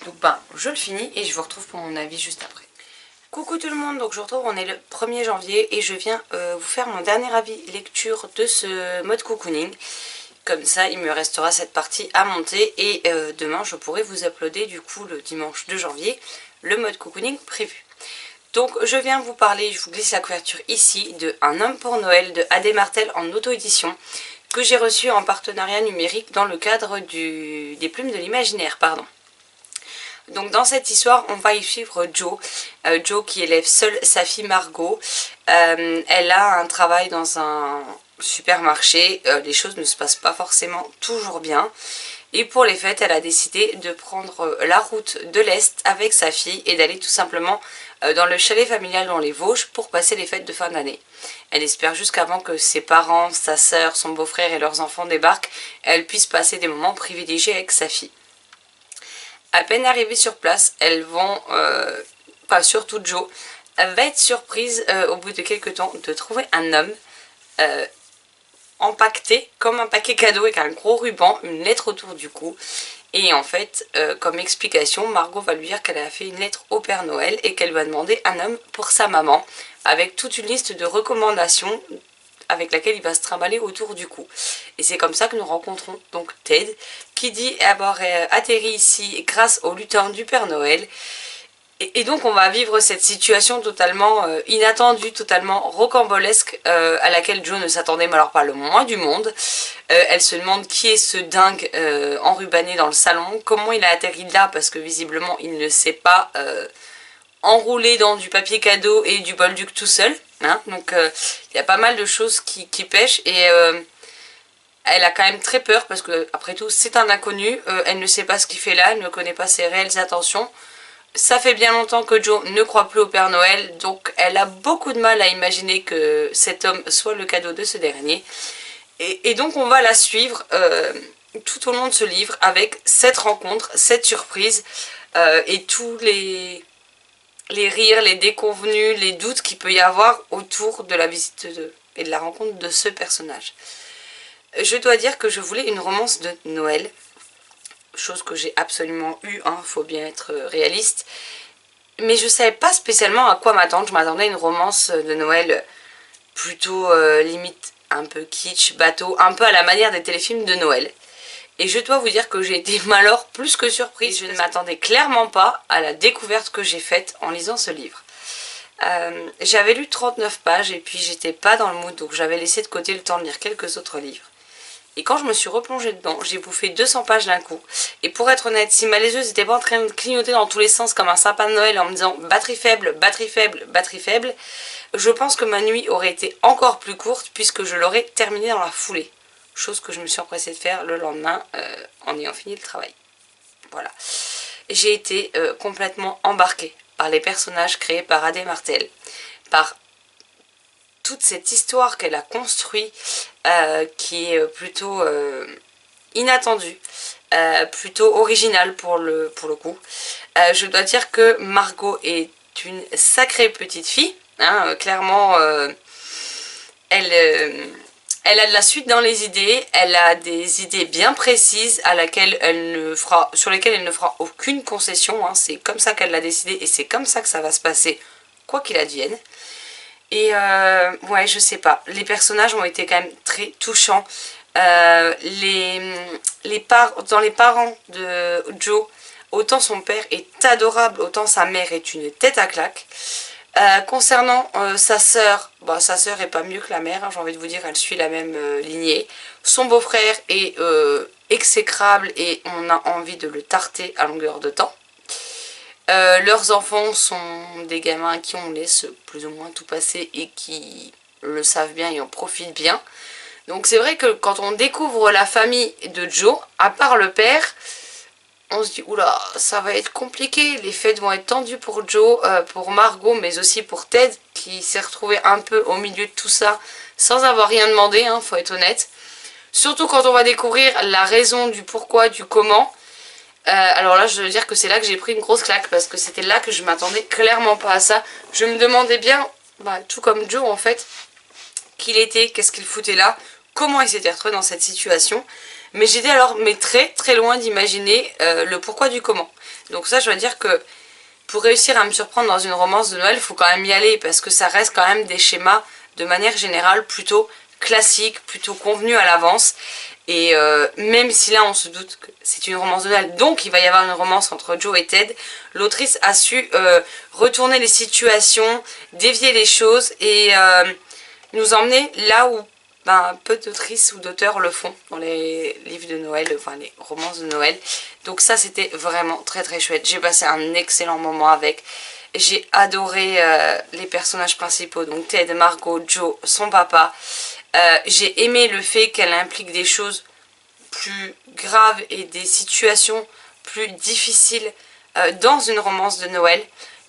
Donc, je le finis et je vous retrouve pour mon avis juste après. Coucou tout le monde, donc je vous retrouve, on est le 1er janvier et je viens vous faire mon dernier avis lecture de ce mode cocooning. Comme ça, il me restera cette partie à monter et demain, je pourrai vous uploader du coup le dimanche 2 janvier le mode cocooning prévu. Donc, je viens vous parler, je vous glisse la couverture ici, de Un homme pour Noël de Adé Martel en auto-édition que j'ai reçu en partenariat numérique dans le cadre des Plumes de l'Imaginaire, pardon. Donc dans cette histoire, on va y suivre Jo. Jo qui élève seule sa fille Margot. Elle a un travail dans un supermarché. Les choses ne se passent pas forcément toujours bien. Et pour les fêtes, elle a décidé de prendre la route de l'Est avec sa fille et d'aller tout simplement dans le chalet familial dans les Vosges pour passer les fêtes de fin d'année. Elle espère jusqu'avant que ses parents, sa sœur, son beau-frère et leurs enfants débarquent, elle puisse passer des moments privilégiés avec sa fille. À peine arrivée sur place, elles vont, surtout Jo, elle va être surprise au bout de quelques temps de trouver un homme empaqueté comme un paquet cadeau avec un gros ruban, une lettre autour du cou. Et en fait, comme explication, Margot va lui dire qu'elle a fait une lettre au Père Noël et qu'elle va demander un homme pour sa maman, avec toute une liste de recommandations avec laquelle il va se trimballer autour du cou. Et c'est comme ça que nous rencontrons donc Ted, qui dit avoir atterri ici grâce au lutin du Père Noël. Et donc on va vivre cette situation totalement inattendue, totalement rocambolesque, à laquelle Jo ne s'attendait alors pas le moins du monde. Elle se demande qui est ce dingue enrubanné dans le salon, comment il a atterri là, parce que visiblement il ne sait pas enrouler dans du papier cadeau et du bolduc tout seul. Hein. Donc il y a pas mal de choses qui pêchent et elle a quand même très peur parce que après tout c'est un inconnu, elle ne sait pas ce qu'il fait là, elle ne connaît pas ses réelles intentions. Ça fait bien longtemps que Jo ne croit plus au Père Noël, donc elle a beaucoup de mal à imaginer que cet homme soit le cadeau de ce dernier. Et donc on va la suivre tout au long de ce livre avec cette rencontre, cette surprise et tous les rires, les déconvenus, les doutes qu'il peut y avoir autour de la visite et de la rencontre de ce personnage. Je dois dire que je voulais une romance de Noël, chose que j'ai absolument eue, hein, faut bien être réaliste. Mais je savais pas spécialement à quoi m'attendre, je m'attendais à une romance de Noël plutôt limite un peu kitsch, bateau, un peu à la manière des téléfilms de Noël. Et je dois vous dire que j'ai été alors plus que surprise. Je ne m'attendais clairement pas à la découverte que j'ai faite en lisant ce livre. J'avais lu 39 pages et puis j'étais pas dans le mood, donc j'avais laissé de côté le temps de lire quelques autres livres. Et quand je me suis replongée dedans, j'ai bouffé 200 pages d'un coup. Et pour être honnête, si ma liseuse n'était pas en train de clignoter dans tous les sens comme un sapin de Noël en me disant batterie faible, batterie faible, batterie faible, je pense que ma nuit aurait été encore plus courte puisque je l'aurais terminée dans la foulée. Chose que je me suis empressée de faire le lendemain en ayant fini le travail. Voilà. J'ai été complètement embarquée par les personnages créés par Adé Martel, par toute cette histoire qu'elle a construite, qui est plutôt inattendue, plutôt originale pour le coup. Je dois dire que Margot est une sacrée petite fille, hein, clairement elle a de la suite dans les idées, elle a des idées bien précises sur lesquelles elle ne fera aucune concession, hein. C'est comme ça qu'elle l'a décidé et c'est comme ça que ça va se passer, quoi qu'il advienne. Et ouais, je sais pas, les personnages ont été quand même très touchants. Dans les parents de Joe, autant son père est adorable, autant sa mère est une tête à claque. Concernant sa sœur, bon, sa sœur est pas mieux que la mère, hein, j'ai envie de vous dire, elle suit la même lignée. Son beau-frère est exécrable et on a envie de le tarter à longueur de temps. Leurs enfants sont des gamins qui on laisse plus ou moins tout passer et qui le savent bien et en profitent bien. Donc c'est vrai que quand on découvre la famille de Joe, à part le père, on se dit oula, ça va être compliqué, les fêtes vont être tendues pour Joe, pour Margot, mais aussi pour Ted, qui s'est retrouvé un peu au milieu de tout ça, sans avoir rien demandé, hein, faut être honnête. Surtout quand on va découvrir la raison du pourquoi, du comment. Alors là, je veux dire que c'est là que j'ai pris une grosse claque, parce que c'était là que je m'attendais clairement pas à ça. Je me demandais bien, tout comme Joe en fait, qui il était, qu'est-ce qu'il foutait là, comment il s'était retrouvé dans cette situation. Mais j'étais alors très très loin d'imaginer le pourquoi du comment. Donc ça, je dois dire que pour réussir à me surprendre dans une romance de Noël, il faut quand même y aller, parce que ça reste quand même des schémas de manière générale plutôt classiques, plutôt convenus à l'avance. Et même si là on se doute que c'est une romance de Noël, donc il va y avoir une romance entre Joe et Ted, l'autrice a su retourner les situations, dévier les choses et nous emmener là où peu d'autrices ou d'auteurs le font dans les livres de Noël, enfin les romances de Noël. Donc ça c'était vraiment très très chouette. J'ai passé un excellent moment avec. J'ai adoré les personnages principaux, donc Ted, Margot, Joe, son papa. J'ai aimé le fait qu'elle implique des choses plus graves et des situations plus difficiles dans une romance de Noël.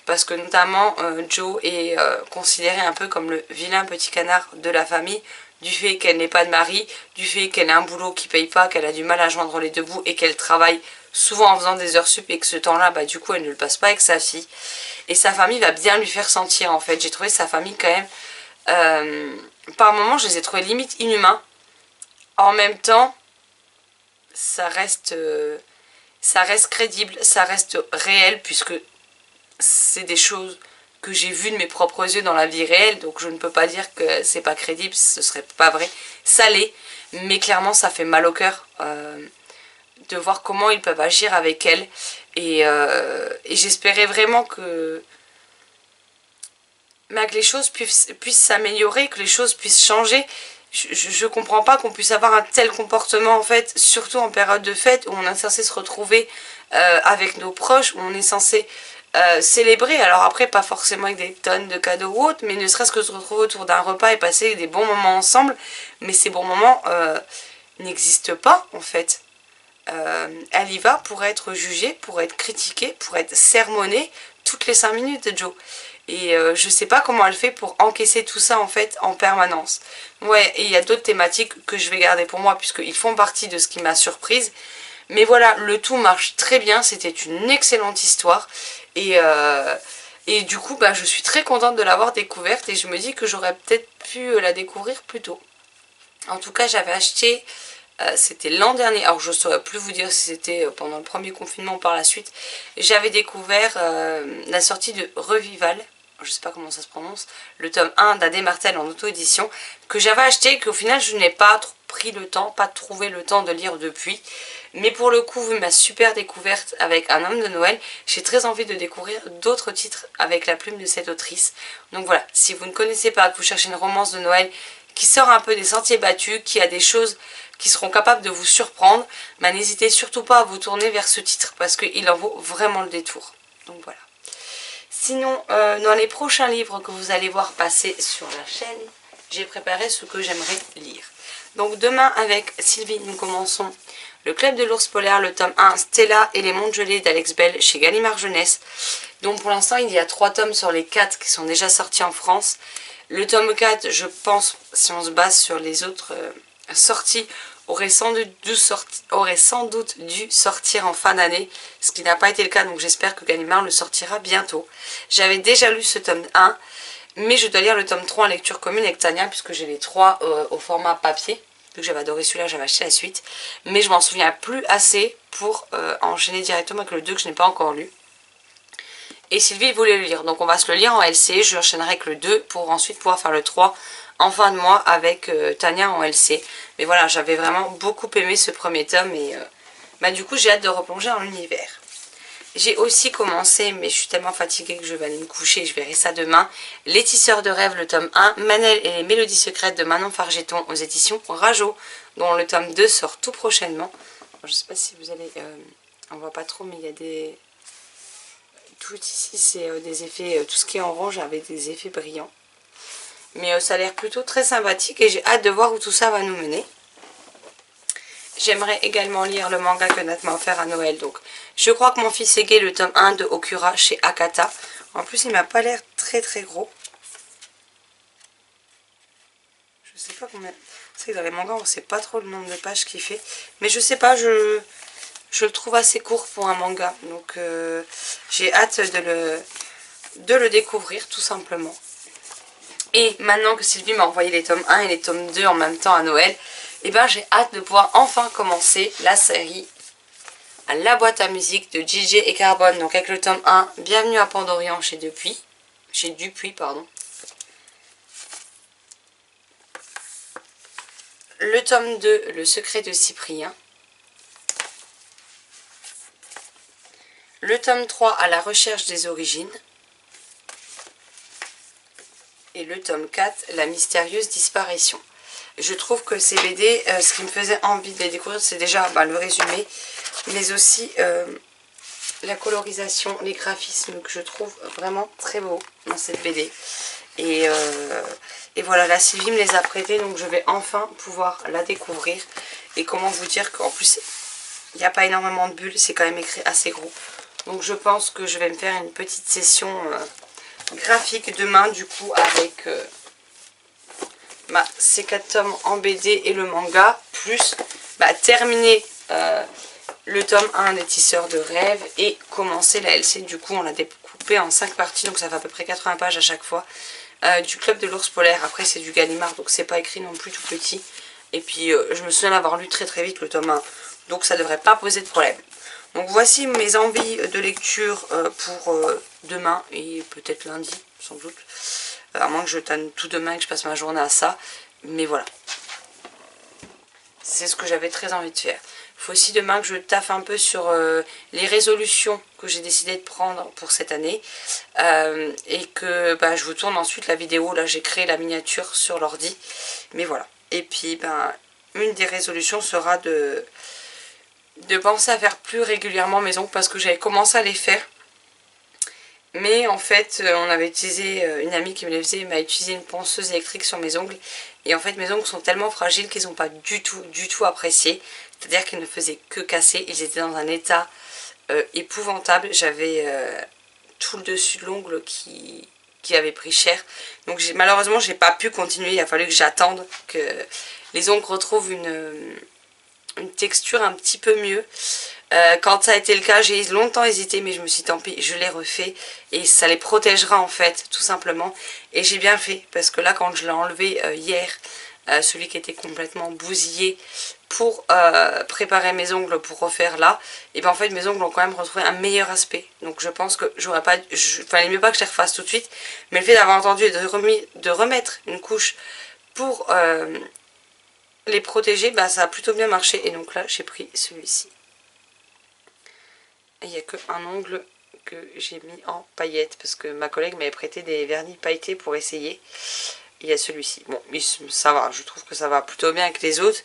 Parce que notamment Joe est considérée un peu comme le vilain petit canard de la famille, du fait qu'elle n'ait pas de mari, du fait qu'elle a un boulot qui paye pas, qu'elle a du mal à joindre les deux bouts et qu'elle travaille souvent en faisant des heures sup et que ce temps-là, du coup, elle ne le passe pas avec sa fille. Et sa famille va bien lui faire sentir, en fait. J'ai trouvé sa famille quand même... par moments, je les ai trouvés limite inhumains. En même temps, ça reste crédible, ça reste réel, puisque c'est des choses que j'ai vues de mes propres yeux dans la vie réelle, donc je ne peux pas dire que c'est pas crédible, ce serait pas vrai. Ça l'est, mais clairement ça fait mal au cœur de voir comment ils peuvent agir avec elle, et j'espérais vraiment que les choses puissent s'améliorer, que les choses puissent changer. Je comprends pas qu'on puisse avoir un tel comportement en fait, surtout en période de fête où on est censé se retrouver avec nos proches, où on est censé célébrer, alors après pas forcément avec des tonnes de cadeaux ou autres, mais ne serait-ce que se retrouver autour d'un repas et passer des bons moments ensemble, mais ces bons moments n'existent pas en fait. Elle y va pour être jugée, pour être critiquée, pour être sermonnée toutes les 5 minutes de Joe. Et je sais pas comment elle fait pour encaisser tout ça en fait en permanence. Ouais, et il y a d'autres thématiques que je vais garder pour moi puisqu'ils font partie de ce qui m'a surprise. Mais voilà, le tout marche très bien, c'était une excellente histoire. Et du coup, je suis très contente de l'avoir découverte et je me dis que j'aurais peut-être pu la découvrir plus tôt. En tout cas, j'avais acheté, c'était l'an dernier, alors je ne saurais plus vous dire si c'était pendant le premier confinement ou par la suite. J'avais découvert la sortie de Revival, je sais pas comment ça se prononce, le tome 1 d'Adé Martel en auto-édition, que j'avais acheté et qu'au final je n'ai pas pris le temps, pas trouvé le temps de lire depuis. Mais pour le coup, vu ma super découverte avec Un homme de Noël, j'ai très envie de découvrir d'autres titres avec la plume de cette autrice. Donc voilà, si vous ne connaissez pas, que vous cherchez une romance de Noël qui sort un peu des sentiers battus, qui a des choses qui seront capables de vous surprendre, bah, n'hésitez surtout pas à vous tourner vers ce titre parce qu'il en vaut vraiment le détour. Donc voilà. Sinon, dans les prochains livres que vous allez voir passer sur la chaîne, j'ai préparé ce que j'aimerais lire. Donc demain avec Sylvie, nous commençons Le Club de l'Ours Polaire, le tome 1, Stella et les mondes gelés d'Alex Bell chez Gallimard Jeunesse. Donc pour l'instant, il y a 3 tomes sur les 4 qui sont déjà sortis en France. Le tome 4, je pense, si on se base sur les autres sorties, aurait sans doute dû sortir en fin d'année, ce qui n'a pas été le cas, donc j'espère que Gallimard le sortira bientôt. J'avais déjà lu ce tome 1, mais je dois lire le tome 3 en lecture commune avec Tania, puisque j'ai les 3 au format papier. Vu que j'avais adoré celui-là, j'avais acheté la suite. Mais je m'en souviens plus assez pour enchaîner directement avec le 2 que je n'ai pas encore lu. Et Sylvie voulait le lire, donc on va se le lire en LC, je enchaînerai avec le 2 pour ensuite pouvoir faire le 3 en fin de mois avec Tania en LC. Mais voilà, j'avais vraiment beaucoup aimé ce premier tome et bah, du coup j'ai hâte de replonger dans l'univers. J'ai aussi commencé, mais je suis tellement fatiguée que je vais aller me coucher, je verrai ça demain, Les Tisseurs de Rêves, le tome 1, Manel et les Mélodies Secrètes de Manon Fargeton aux éditions Rajo, dont le tome 2 sort tout prochainement. Je ne sais pas si vous allez... on voit pas trop, mais il y a des... Tout ici, c'est des effets... tout ce qui est orange avec des effets brillants. Mais ça a l'air plutôt très sympathique et j'ai hâte de voir où tout ça va nous mener. J'aimerais également lire le manga que Nat m'a offert à Noël. Donc, je crois que mon fils est gay, le tome 1 de Okura chez Akata. En plus, il m'a pas l'air très très gros. Je sais pas combien... C'est que dans les mangas, on sait pas trop le nombre de pages qu'il fait. Mais je sais pas, je le trouve assez court pour un manga. Donc, j'ai hâte de le découvrir tout simplement. Et maintenant que Sylvie m'a envoyé les tomes 1 et les tomes 2 en même temps à Noël, et ben j'ai hâte de pouvoir enfin commencer la série à La Boîte à Musique de JJ et Carbone. Donc avec le tome 1, Bienvenue à Pandorian chez Dupuis. Le tome 2, Le Secret de Cyprien. Le tome 3, À la recherche des origines. Et le tome 4, La mystérieuse disparition. Je trouve que ces BD, ce qui me faisait envie de les découvrir, c'est déjà le résumé, mais aussi la colorisation, les graphismes que je trouve vraiment très beaux dans cette BD. Et voilà, la Sylvie me les a prêtés, donc je vais enfin pouvoir la découvrir. Et comment vous dire qu'en plus, il n'y a pas énormément de bulles, c'est quand même écrit assez gros. Donc je pense que je vais me faire une petite session... graphique demain du coup avec ces 4 tomes en BD et le manga, plus terminer le tome 1 des Tisseurs de Rêves et commencer la LC. Du coup on l'a découpé en 5 parties, donc ça fait à peu près 80 pages à chaque fois, du Club de l'Ours Polaire. Après c'est du Gallimard, donc c'est pas écrit non plus tout petit, et puis je me souviens d'avoir lu très très vite le tome 1, donc ça devrait pas poser de problème. Donc voici mes envies de lecture pour demain et peut-être lundi, sans doute. À moins que je tanne tout demain et que je passe ma journée à ça. Mais voilà. C'est ce que j'avais très envie de faire. Il faut aussi demain que je taffe un peu sur les résolutions que j'ai décidé de prendre pour cette année. Et que je vous tourne ensuite la vidéo. Là j'ai créé la miniature sur l'ordi. Mais voilà. Et puis une des résolutions sera de penser à faire plus régulièrement mes ongles, parce que j'avais commencé à les faire, mais en fait on avait utilisé, une amie qui me les faisait m'a utilisé une ponceuse électrique sur mes ongles, et en fait mes ongles sont tellement fragiles qu'ils n'ont pas du tout apprécié, c'est à dire qu'ils ne faisaient que casser, ils étaient dans un état épouvantable. J'avais tout le dessus de l'ongle qui avait pris cher, donc malheureusement j'ai pas pu continuer, il a fallu que j'attende que les ongles retrouvent une texture un petit peu mieux. Quand ça a été le cas, j'ai longtemps hésité, mais je me suis dit tant pis, je l'ai refait et ça les protégera en fait, tout simplement. Et j'ai bien fait, parce que là quand je l'ai enlevé hier, celui qui était complètement bousillé, pour préparer mes ongles pour refaire là, et bien en fait mes ongles ont quand même retrouvé un meilleur aspect. Donc je pense que j'aurais pas, fallait mieux pas que je les refasse tout de suite, mais le fait d'avoir entendu et de remettre une couche pour les protéger, ça a plutôt bien marché, et donc là j'ai pris celui-ci. Et il n'y a qu'un ongle que j'ai mis en paillettes parce que ma collègue m'avait prêté des vernis pailletés pour essayer. Il y a celui-ci. Bon, ça va, je trouve que ça va plutôt bien avec les autres.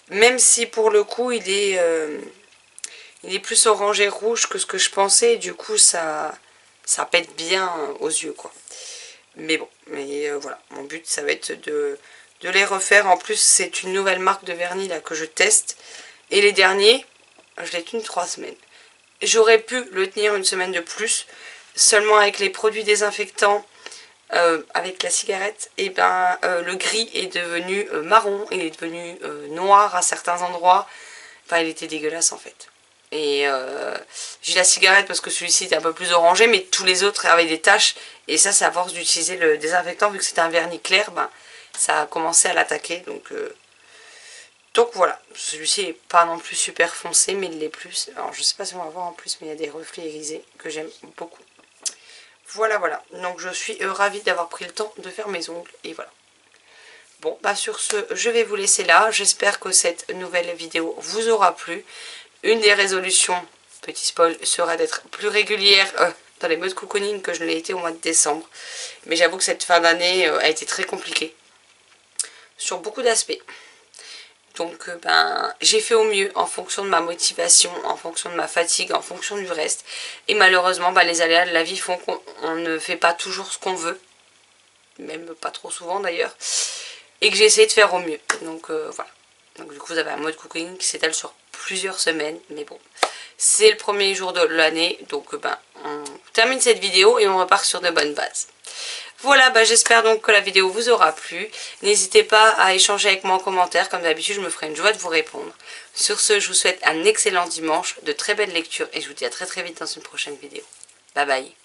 Même si pour le coup il est plus orangé rouge que ce que je pensais. Et du coup ça pète bien aux yeux quoi. Mais bon, voilà, mon but ça va être de les refaire. En plus c'est une nouvelle marque de vernis là que je teste. Et les derniers, je l'ai tenu 3 semaines. J'aurais pu le tenir une semaine de plus. Seulement avec les produits désinfectants, avec la cigarette, et le gris est devenu marron. Il est devenu noir à certains endroits. Enfin il était dégueulasse en fait. Et j'ai la cigarette parce que celui-ci était un peu plus orangé, mais tous les autres avaient des taches. Et ça c'est à force d'utiliser le désinfectant, vu que c'était un vernis clair, ça a commencé à l'attaquer. Donc voilà, celui-ci n'est pas non plus super foncé, mais il l'est plus. Alors je sais pas si on va voir en plus, mais il y a des reflets irisés que j'aime beaucoup. Voilà, donc je suis ravie d'avoir pris le temps de faire mes ongles, et voilà. Bon, sur ce, je vais vous laisser là. J'espère que cette nouvelle vidéo vous aura plu. Une des résolutions, petit spoil, sera d'être plus régulière dans les modes cocooning que je ne l'ai été au mois de décembre. Mais j'avoue que cette fin d'année a été très compliquée sur beaucoup d'aspects. Donc j'ai fait au mieux en fonction de ma motivation, en fonction de ma fatigue, en fonction du reste. Et malheureusement, les aléas de la vie font qu'on ne fait pas toujours ce qu'on veut. Même pas trop souvent d'ailleurs. Et que j'ai essayé de faire au mieux. Donc voilà. Donc du coup vous avez un mode cooking qui s'étale sur plusieurs semaines. Mais bon, c'est le premier jour de l'année. Donc on termine cette vidéo et on repart sur de bonnes bases. Voilà, j'espère donc que la vidéo vous aura plu. N'hésitez pas à échanger avec moi en commentaire. Comme d'habitude, je me ferai une joie de vous répondre. Sur ce, je vous souhaite un excellent dimanche, de très belles lectures et je vous dis à très vite dans une prochaine vidéo. Bye bye.